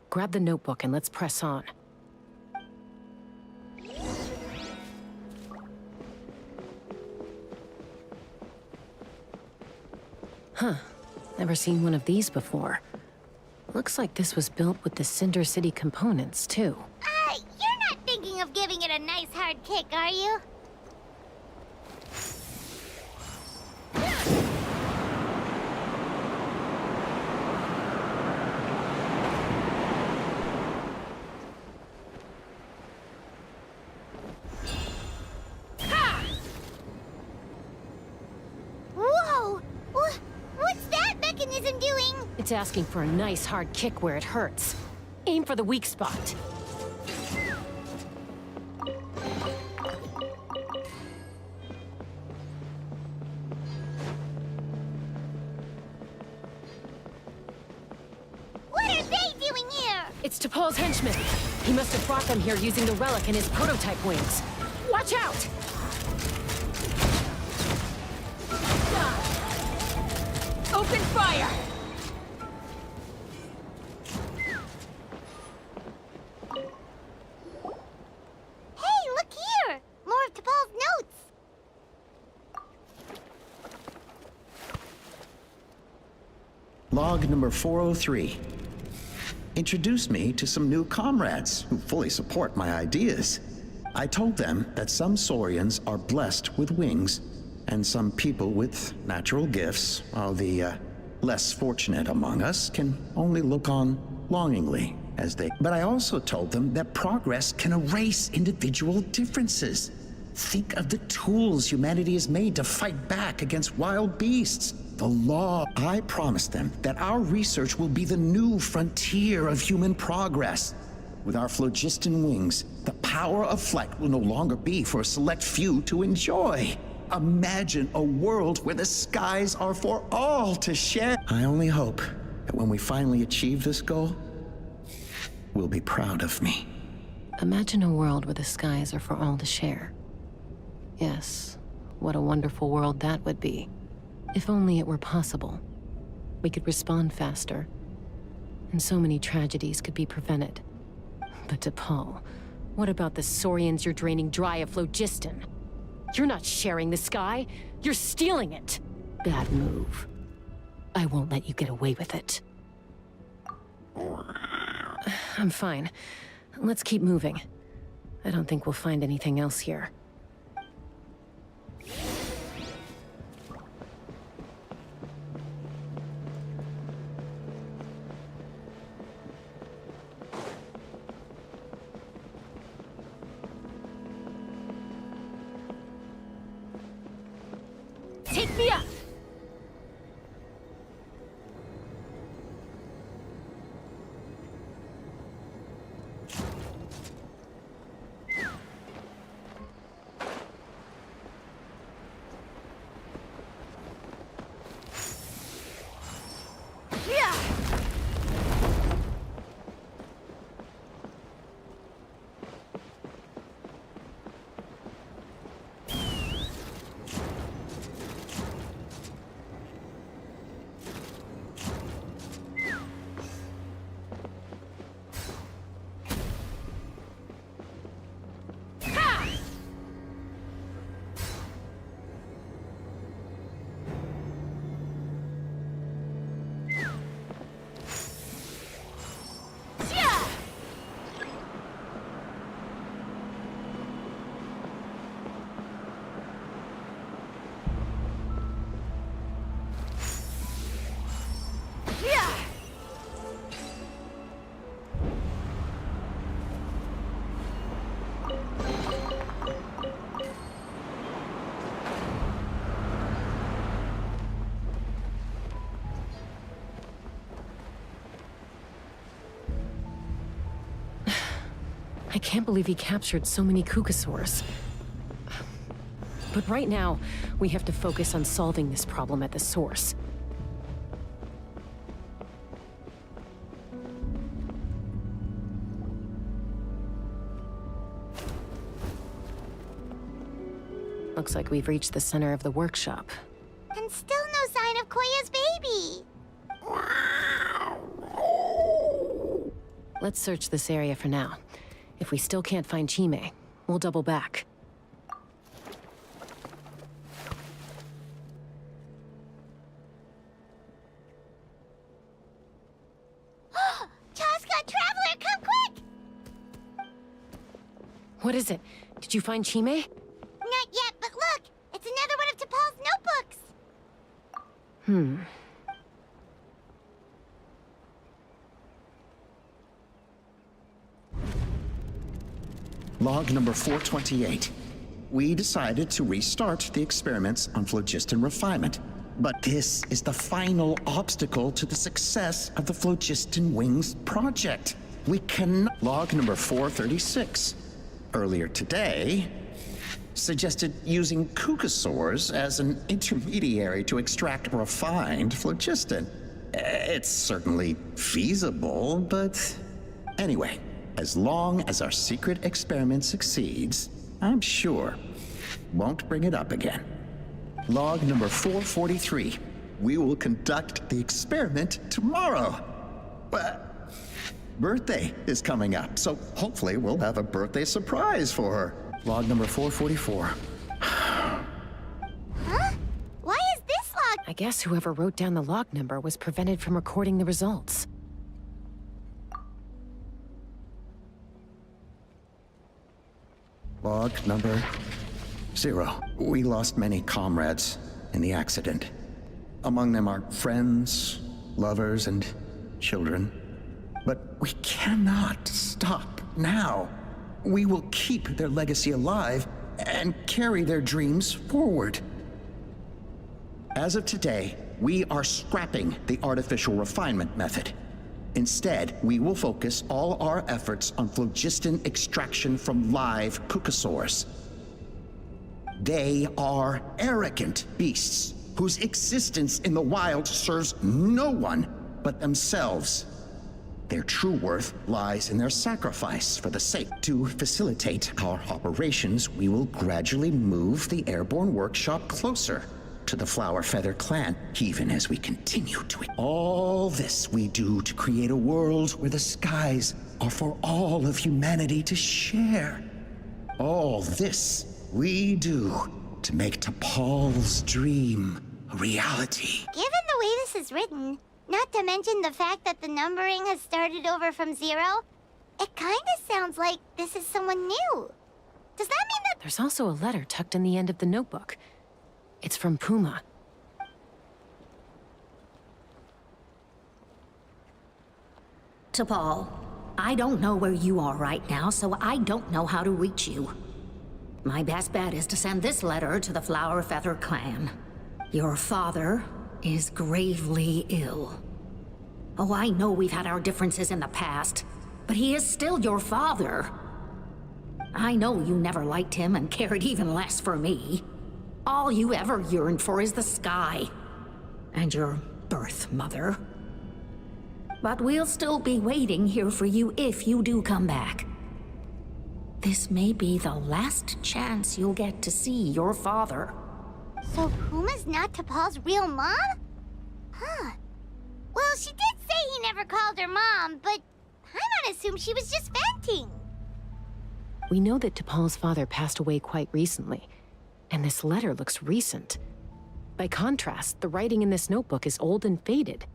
Grab the notebook and let's press on. Huh. Never seen one of these before. Looks like this was built with the Cinder City components, too. You're not thinking of giving it a nice hard kick, are you? Whoa! What's that mechanism doing? It's asking for a nice hard kick where it hurts. Aim for the weak spot. What are they doing here? It's T'Pol's henchmen. He must have brought them here using the relic in his prototype wings. Watch out! Open fire! Hey, look here! More of T'Pol's notes! Log number 403. Introduced me to some new comrades who fully support my ideas. I told them that some Saurians are blessed with wings, and some people with natural gifts, while the less fortunate among us can only look on longingly as they... But I also told them that progress can erase individual differences. Think of the tools humanity has made to fight back against wild beasts. The law. I promised them that our research will be the new frontier of human progress. With our phlogiston wings, the power of flight will no longer be for a select few to enjoy. Imagine a world where the skies are for all to share. I only hope that when we finally achieve this goal, we'll be proud of me. Imagine a world where the skies are for all to share. Yes, what a wonderful world that would be. If only it were possible. We could respond faster, and so many tragedies could be prevented. But T'Pol, what about the Saurians you're draining dry of phlogiston? You're not sharing the sky, you're stealing it. Bad move. I won't let you get away with it. I'm fine. Let's keep moving. I don't think we'll find anything else here. Take me up! I can't believe he captured so many Kukasaurs. But right now, we have to focus on solving this problem at the source. Looks like we've reached the center of the workshop. And still no sign of Koya's baby. Let's search this area for now. If we still can't find Chime, we'll double back. Chaska, Traveler, come quick! What is it? Did you find Chime? Not yet, but look! It's another one of T'Pol's notebooks! Log number 428. We decided to restart the experiments on phlogiston refinement. But this is the final obstacle to the success of the Phlogiston Wings project. We can... Log number 436. Earlier today, suggested using Kukasaurs as an intermediary to extract refined phlogiston. It's certainly feasible, but... Anyway, as long as our secret experiment succeeds, I'm sure won't bring it up again. Log number 443. We will conduct the experiment tomorrow. But birthday is coming up, so hopefully we'll have a birthday surprise for her. Log number 444. Huh? Why is this log? I guess whoever wrote down the log number was prevented from recording the results. Log number 0. We lost many comrades in the accident. Among them are friends, lovers, and children. But we cannot stop now. We will keep their legacy alive and carry their dreams forward. As of today, we are scrapping the artificial refinement method. Instead, we will focus all our efforts on phlogiston extraction from live Kukasaurs. They are arrogant beasts whose existence in the wild serves no one but themselves. Their true worth lies in their sacrifice for the sake. To facilitate our operations, we will gradually move the airborne workshop closer to the Flower Feather clan, even as we continue to... All this we do to create a world where the skies are for all of humanity to share. All this we do to make T'Pol's dream a reality. Given the way this is written, not to mention the fact that the numbering has started over from 0, it kinda sounds like this is someone new. Does that mean that... There's also a letter tucked in the end of the notebook. It's from Puma. T'Pol, I don't know where you are right now, so I don't know how to reach you. My best bet is to send this letter to the Flower Feather clan. Your father is gravely ill. Oh, I know we've had our differences in the past, but he is still your father. I know you never liked him and cared even less for me. All you ever yearned for is the sky. And your birth mother. But we'll still be waiting here for you if you do come back. This may be the last chance you'll get to see your father. So Puma's not T'Pol's real mom? Huh. Well, she did say he never called her mom, but I might assume she was just venting. We know that T'Pol's father passed away quite recently, and this letter looks recent. By contrast, the writing in this notebook is old and faded.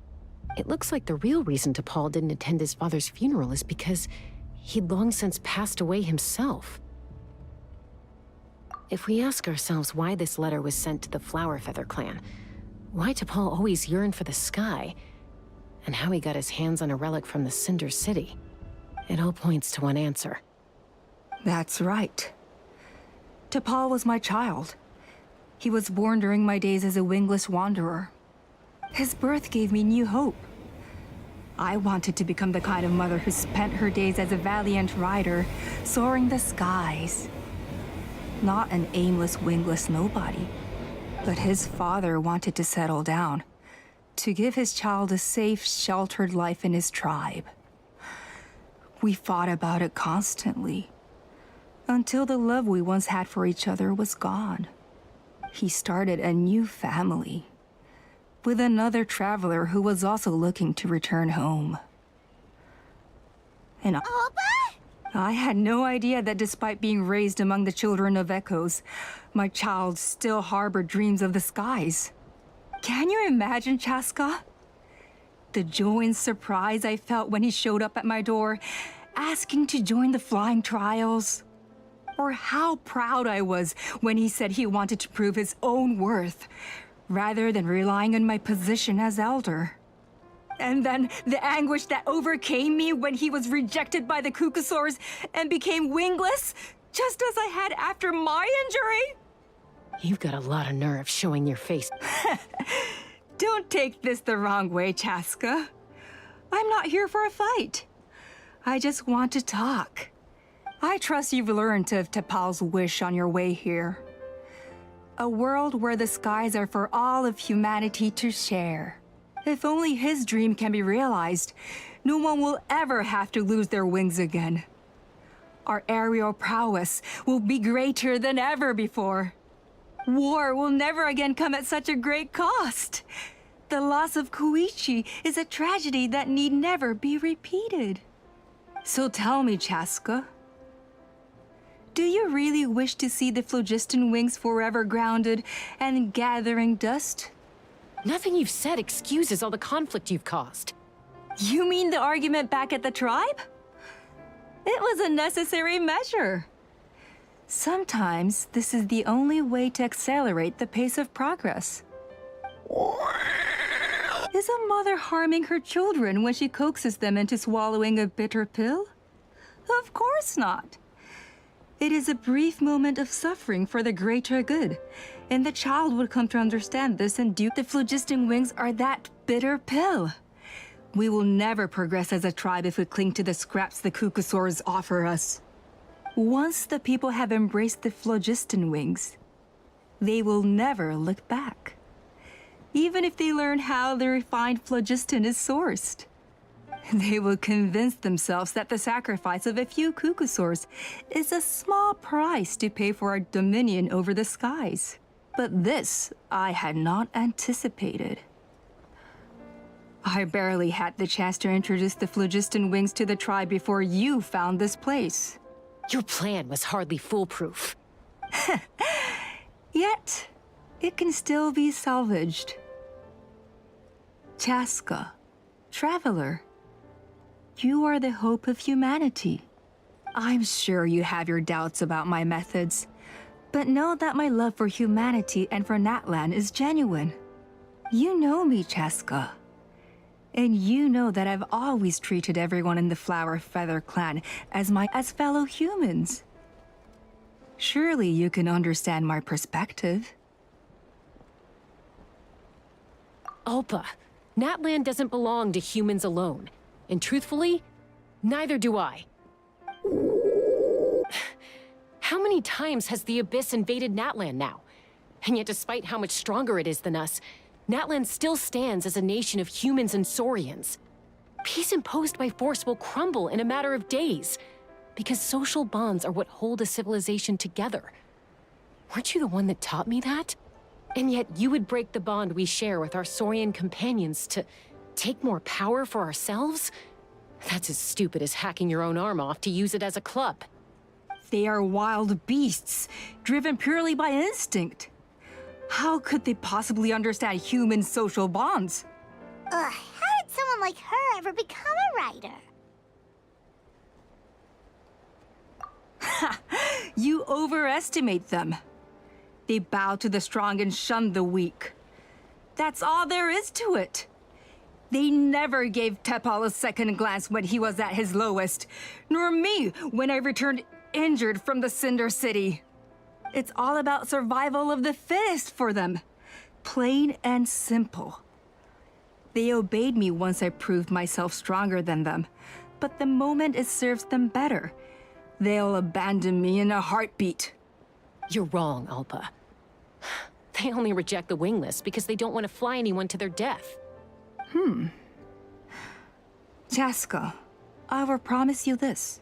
It looks like the real reason T'Pol didn't attend his father's funeral is because he'd long since passed away himself. If we ask ourselves why this letter was sent to the Flower Feather clan, why T'Pol always yearned for the sky, and how he got his hands on a relic from the Cinder City, it all points to one answer. That's right. T'Pol was my child. He was born during my days as a wingless wanderer. His birth gave me new hope. I wanted to become the kind of mother who spent her days as a valiant rider, soaring the skies. Not an aimless, wingless nobody. But his father wanted to settle down, to give his child a safe, sheltered life in his tribe. We fought about it constantly, until the love we once had for each other was gone. He started a new family, with another traveler who was also looking to return home. And I had no idea that despite being raised among the children of echoes, my child still harbored dreams of the skies. Can you imagine, Chaska? The joy and surprise I felt when he showed up at my door, asking to join the flying trials. Or how proud I was when he said he wanted to prove his own worth, rather than relying on my position as elder. And then the anguish that overcame me when he was rejected by the Kukusaurs and became wingless, just as I had after my injury. You've got a lot of nerve showing your face. Don't take this the wrong way, Chaska. I'm not here for a fight. I just want to talk. I trust you've learned of T'Pol's wish on your way here. A world where the skies are for all of humanity to share. If only his dream can be realized, no one will ever have to lose their wings again. Our aerial prowess will be greater than ever before. War will never again come at such a great cost. The loss of Koichi is a tragedy that need never be repeated. So tell me, Chaska, do you really wish to see the phlogiston wings forever grounded and gathering dust? Nothing you've said excuses all the conflict you've caused. You mean the argument back at the tribe? It was a necessary measure. Sometimes this is the only way to accelerate the pace of progress. Is a mother harming her children when she coaxes them into swallowing a bitter pill? Of course not. It is a brief moment of suffering for the greater good, and the child would come to understand this and do. The phlogiston wings are that bitter pill. We will never progress as a tribe if we cling to the scraps the Kukusaurs offer us. Once the people have embraced the phlogiston wings, they will never look back. Even if they learn how the refined phlogiston is sourced. They will convince themselves that the sacrifice of a few Kukusaurs is a small price to pay for our dominion over the skies. But this I had not anticipated. I barely had the chance to introduce the phlogiston wings to the tribe before you found this place. Your plan was hardly foolproof. Yet, it can still be salvaged. Chaska, traveler, you are the hope of humanity. I'm sure you have your doubts about my methods, but know that my love for humanity and for Natlan is genuine. You know me, Chaska. And you know that I've always treated everyone in the Flower Feather clan as fellow humans. Surely you can understand my perspective. Ulpa, Natlan doesn't belong to humans alone. And truthfully, neither do I. How many times has the Abyss invaded Natlan now? And yet despite how much stronger it is than us, Natlan still stands as a nation of humans and Saurians. Peace imposed by force will crumble in a matter of days, because social bonds are what hold a civilization together. Weren't you the one that taught me that? And yet you would break the bond we share with our Saurian companions to take more power for ourselves? That's as stupid as hacking your own arm off to use it as a club. They are wild beasts, driven purely by instinct. How could they possibly understand human social bonds? How did someone like her ever become a writer? You overestimate them. They bow to the strong and shun the weak. That's all there is to it. They never gave T'Pol a second glance when he was at his lowest, nor me when I returned injured from the Cinder City. It's all about survival of the fittest for them. Plain and simple. They obeyed me once I proved myself stronger than them. But the moment it serves them better, they'll abandon me in a heartbeat. You're wrong, Alpa. They only reject the wingless because they don't want to fly anyone to their death. Chaska, I will promise you this.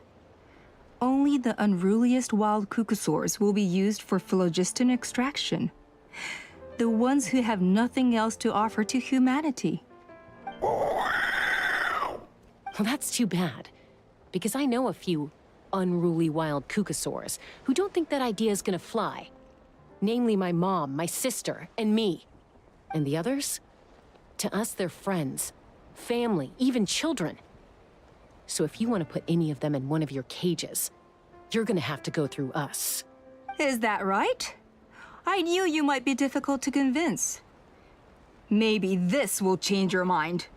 Only the unruliest wild cuckosaurs will be used for phlogiston extraction. The ones who have nothing else to offer to humanity. Well, that's too bad. Because I know a few unruly wild cuckosaurs who don't think that idea is gonna fly. Namely my mom, my sister, and me. And the others? To us, they're friends, family, even children. So if you want to put any of them in one of your cages, you're gonna have to go through us. Is that right? I knew you might be difficult to convince. Maybe this will change your mind.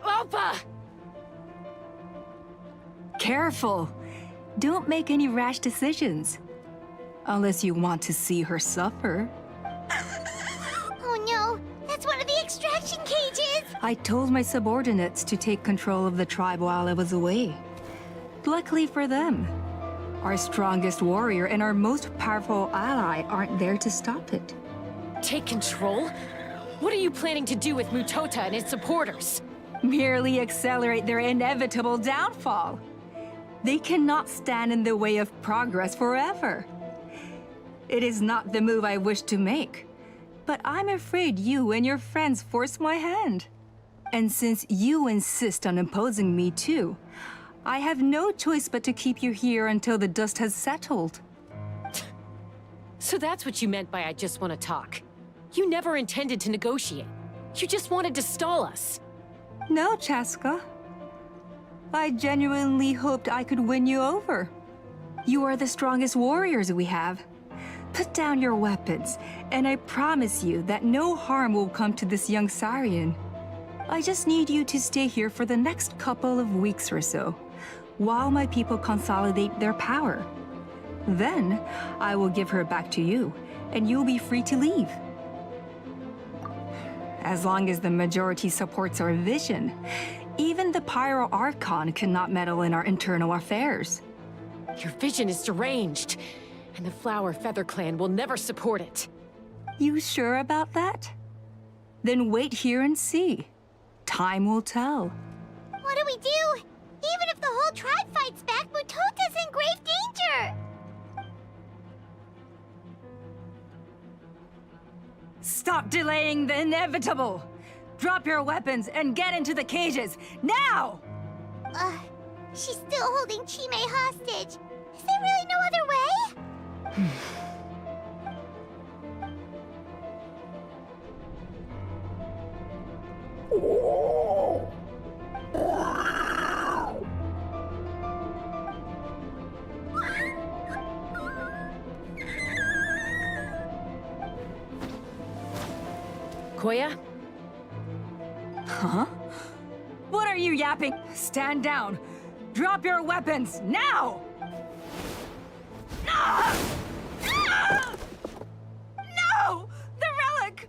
Alpa! Careful. Don't make any rash decisions. Unless you want to see her suffer. Oh no, that's one of the extraction cages! I told my subordinates to take control of the tribe while I was away. Luckily for them, our strongest warrior and our most powerful ally aren't there to stop it. Take control? What are you planning to do with Mutota and his supporters? Merely accelerate their inevitable downfall. They cannot stand in the way of progress forever. It is not the move I wish to make, but I'm afraid you and your friends force my hand. And since you insist on imposing me too, I have no choice but to keep you here until the dust has settled. So that's what you meant by I just want to talk. You never intended to negotiate. You just wanted to stall us. No, Chaska. I genuinely hoped I could win you over. You are the strongest warriors we have. Put down your weapons, and I promise you that no harm will come to this young Saurian. I just need you to stay here for the next couple of weeks or so, while my people consolidate their power. Then, I will give her back to you, and you'll be free to leave. As long as the majority supports our vision, even the Pyro Archon cannot meddle in our internal affairs. Your vision is deranged, and the Flower Feather Clan will never support it. You sure about that? Then wait here and see. Time will tell. What do we do? Even if the whole tribe fights back, Mutota's in grave danger! Stop delaying the inevitable! Drop your weapons and get into the cages, now! She's still holding Chime hostage. Is there really no other way? Koya? Huh? What are you yapping? Stand down. Drop your weapons, now! Ah! Ah! No! The relic!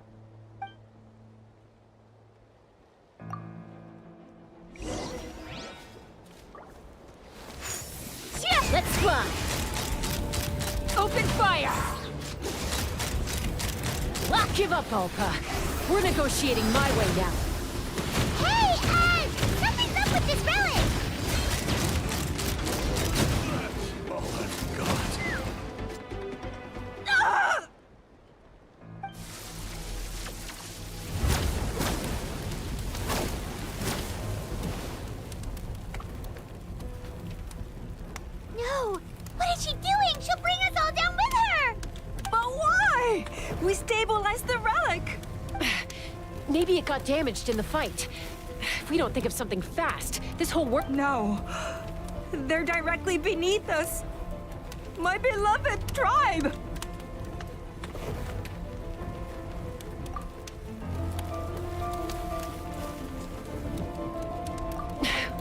Let's fly! Open fire! I'll give up, Alpa. We're negotiating my way now. Hey, Ed! Something's up with this relic! Ah! No! What is she doing? She'll bring us all down with her! But why? We stabilized the relic! Maybe it got damaged in the fight. If we don't think of something fast, this whole work— No. They're directly beneath us. My beloved tribe!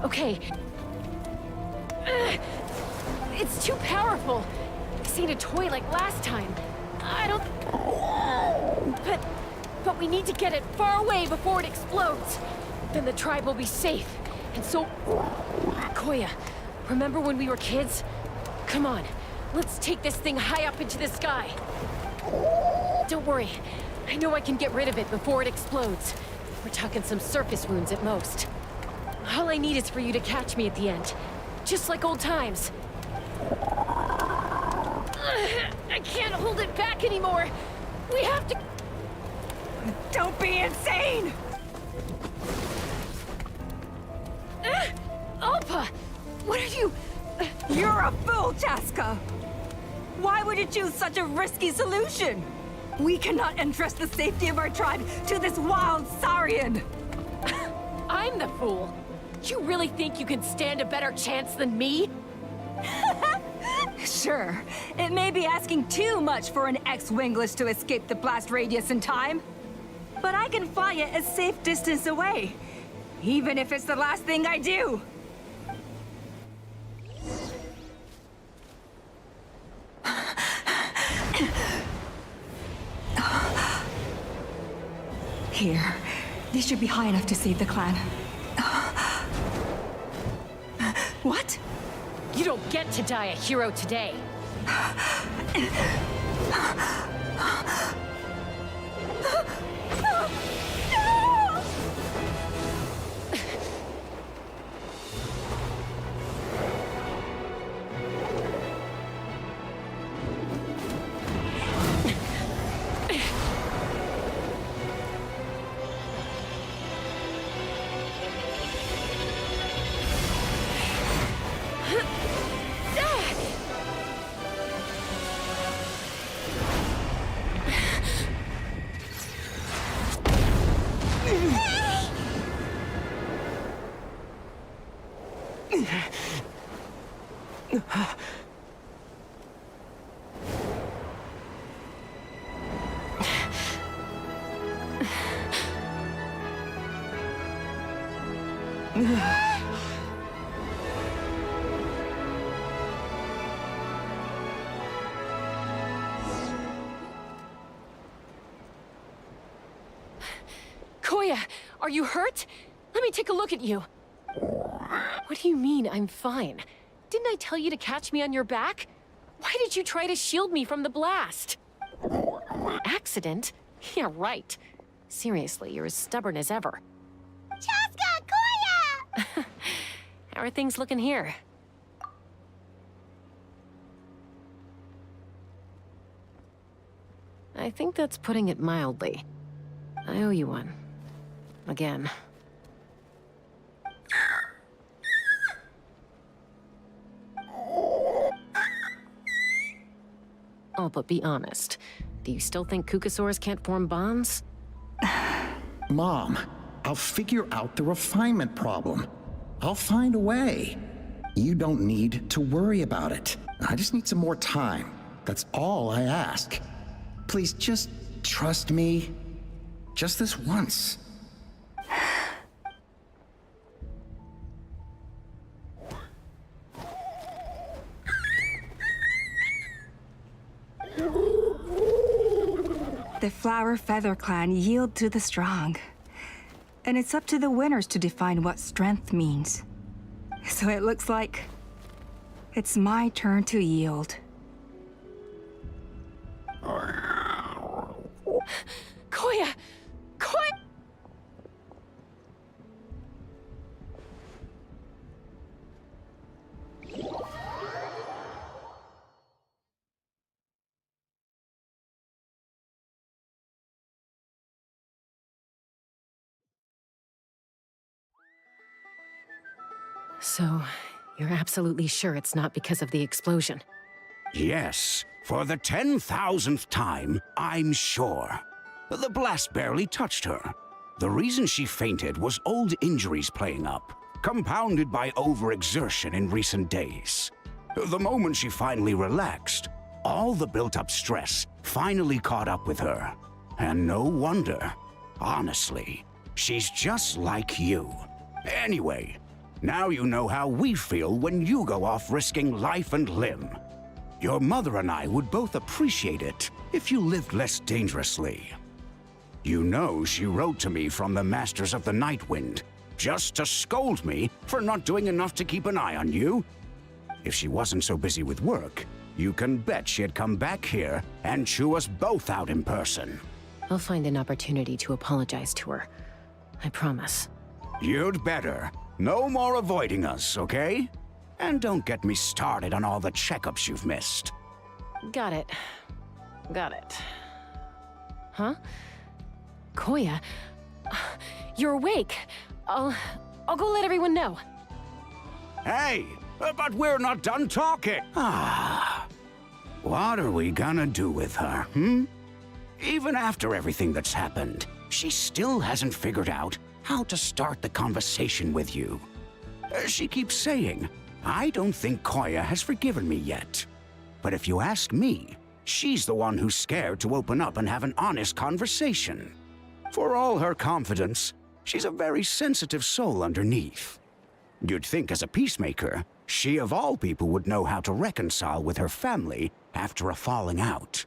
Okay. It's too powerful. This ain't a toy like last time. I don't... But we need to get it far away before it explodes. Then the tribe will be safe. And so... Koya, remember when we were kids? Come on, let's take this thing high up into the sky. Don't worry. I know I can get rid of it before it explodes. We're talking some surface wounds at most. All I need is for you to catch me at the end. Just like old times. I can't hold it back anymore. We have to... Don't be insane! Alpa! What are you... You're a fool, Chaska! Why would you choose such a risky solution? We cannot entrust the safety of our tribe to this wild Saurian! I'm the fool. You really think you can stand a better chance than me? Sure. It may be asking too much for an ex-wingless to escape the blast radius in time. But I can fly it a safe distance away. Even if it's the last thing I do. Here. These should be high enough to save the clan. What? You don't get to die a hero today. Koya, are you hurt? Let me take a look at you. What do you mean, I'm fine? Didn't I tell you to catch me on your back? Why did you try to shield me from the blast? Accident? Yeah, right. Seriously, you're as stubborn as ever. Chaska! Koya! How are things looking here? I think that's putting it mildly. I owe you one. Again. Oh, but be honest. Do you still think Kukasaurs can't form bonds? Mom, I'll figure out the refinement problem. I'll find a way. You don't need to worry about it. I just need some more time. That's all I ask. Please just trust me. Just this once. The Flower Feather Clan yield to the strong. And it's up to the winners to define what strength means. So it looks like it's my turn to yield. Koya! Koya! So, you're absolutely sure it's not because of the explosion? Yes, for the 10,000th time, I'm sure. The blast barely touched her. The reason she fainted was old injuries playing up, compounded by overexertion in recent days. The moment she finally relaxed, all the built-up stress finally caught up with her. And no wonder. Honestly, she's just like you. Anyway, Now you know how we feel when you go off risking life and limb. Your mother and I would both appreciate it if you lived less dangerously. You know she wrote to me from the Masters of the Night Wind, just to scold me for not doing enough to keep an eye on you. If she wasn't so busy with work, you can bet she'd come back here and chew us both out in person. I'll find an opportunity to apologize to her. I promise. You'd better. No more avoiding us, okay? And don't get me started on all the checkups you've missed. Got it. Got it. Huh? Koya? You're awake. I'll go let everyone know. Hey, but we're not done talking. What are we gonna do with her, Even after everything that's happened, she still hasn't figured out how to start the conversation with you. She keeps saying, I don't think Koya has forgiven me yet. But if you ask me, she's the one who's scared to open up and have an honest conversation. For all her confidence, she's a very sensitive soul underneath. You'd think as a peacemaker, she of all people would know how to reconcile with her family after a falling out.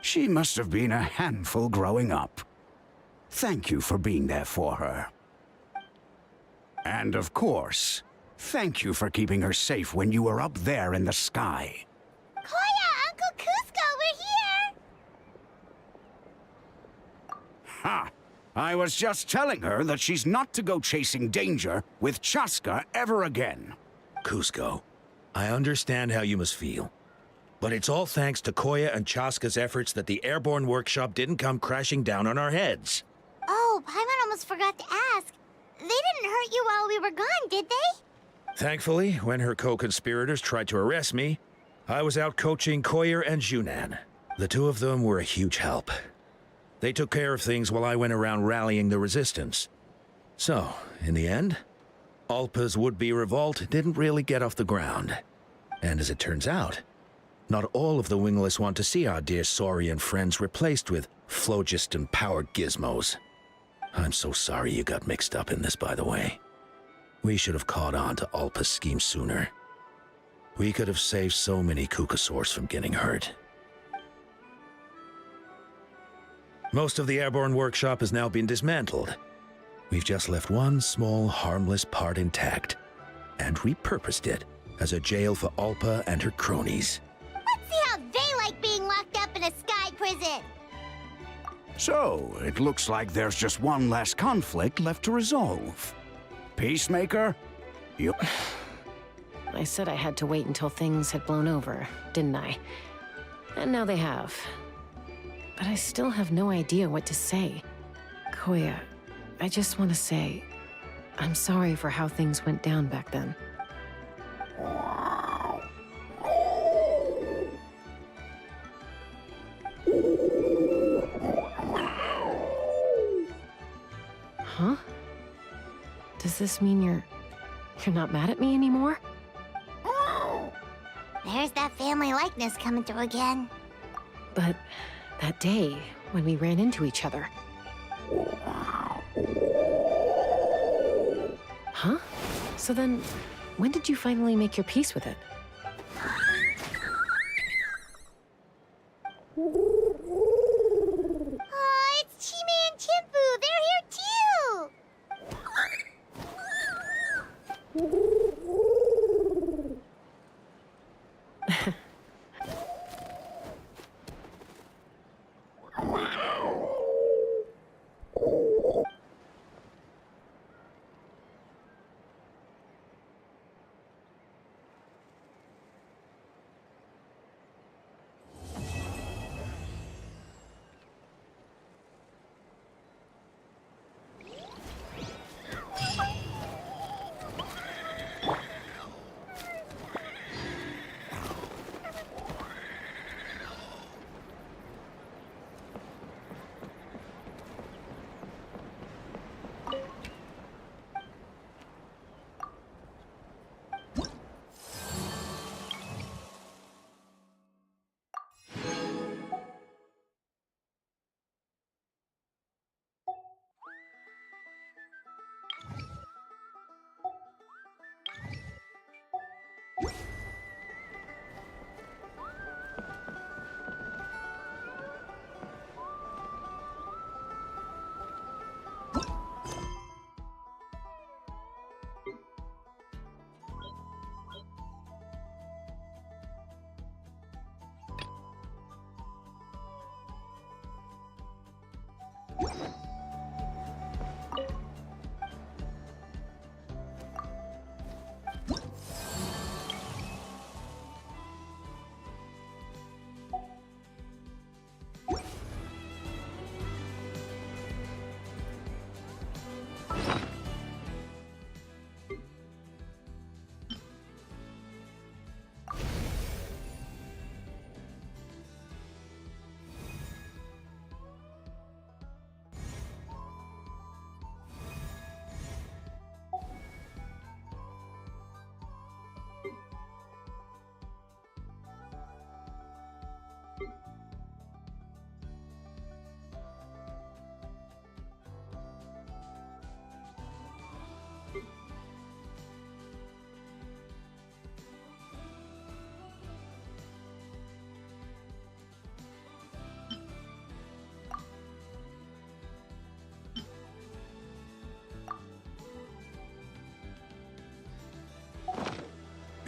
She must have been a handful growing up. Thank you for being there for her. And of course, thank you for keeping her safe when you were up there in the sky. Koya, Uncle Cusco, we're here! Ha! I was just telling her that she's not to go chasing danger with Chaska ever again. Cusco, I understand how you must feel. But it's all thanks to Koya and Chaska's efforts that the airborne workshop didn't come crashing down on our heads. Oh, Paimon almost forgot to ask. They didn't hurt you while we were gone, did they? Thankfully, when her co-conspirators tried to arrest me, I was out coaching Koya and Junan. The two of them were a huge help. They took care of things while I went around rallying the resistance. So, in the end, Alpa's would-be revolt didn't really get off the ground. And as it turns out, not all of the wingless want to see our dear Saurian friends replaced with phlogiston-powered gizmos. I'm so sorry you got mixed up in this, by the way. We should have caught on to Alpa's scheme sooner. We could have saved so many Kukasaurs from getting hurt. Most of the airborne workshop has now been dismantled. We've just left one small, harmless part intact, and repurposed it as a jail for Alpa and her cronies. Let's see how they like being locked up in a sky prison! So, it looks like there's just one last conflict left to resolve. Peacemaker? You... I said I had to wait until things had blown over, didn't I? And now they have. But I still have no idea what to say. Koya, I just want to say, I'm sorry for how things went down back then. Huh? Does this mean you're not mad at me anymore? There's that family likeness coming through again. But that day, when we ran into each other... Huh? So then, when did you finally make your peace with it? Oh, it's Chime and Chimpu! They're here too!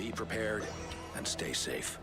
Be prepared and stay safe.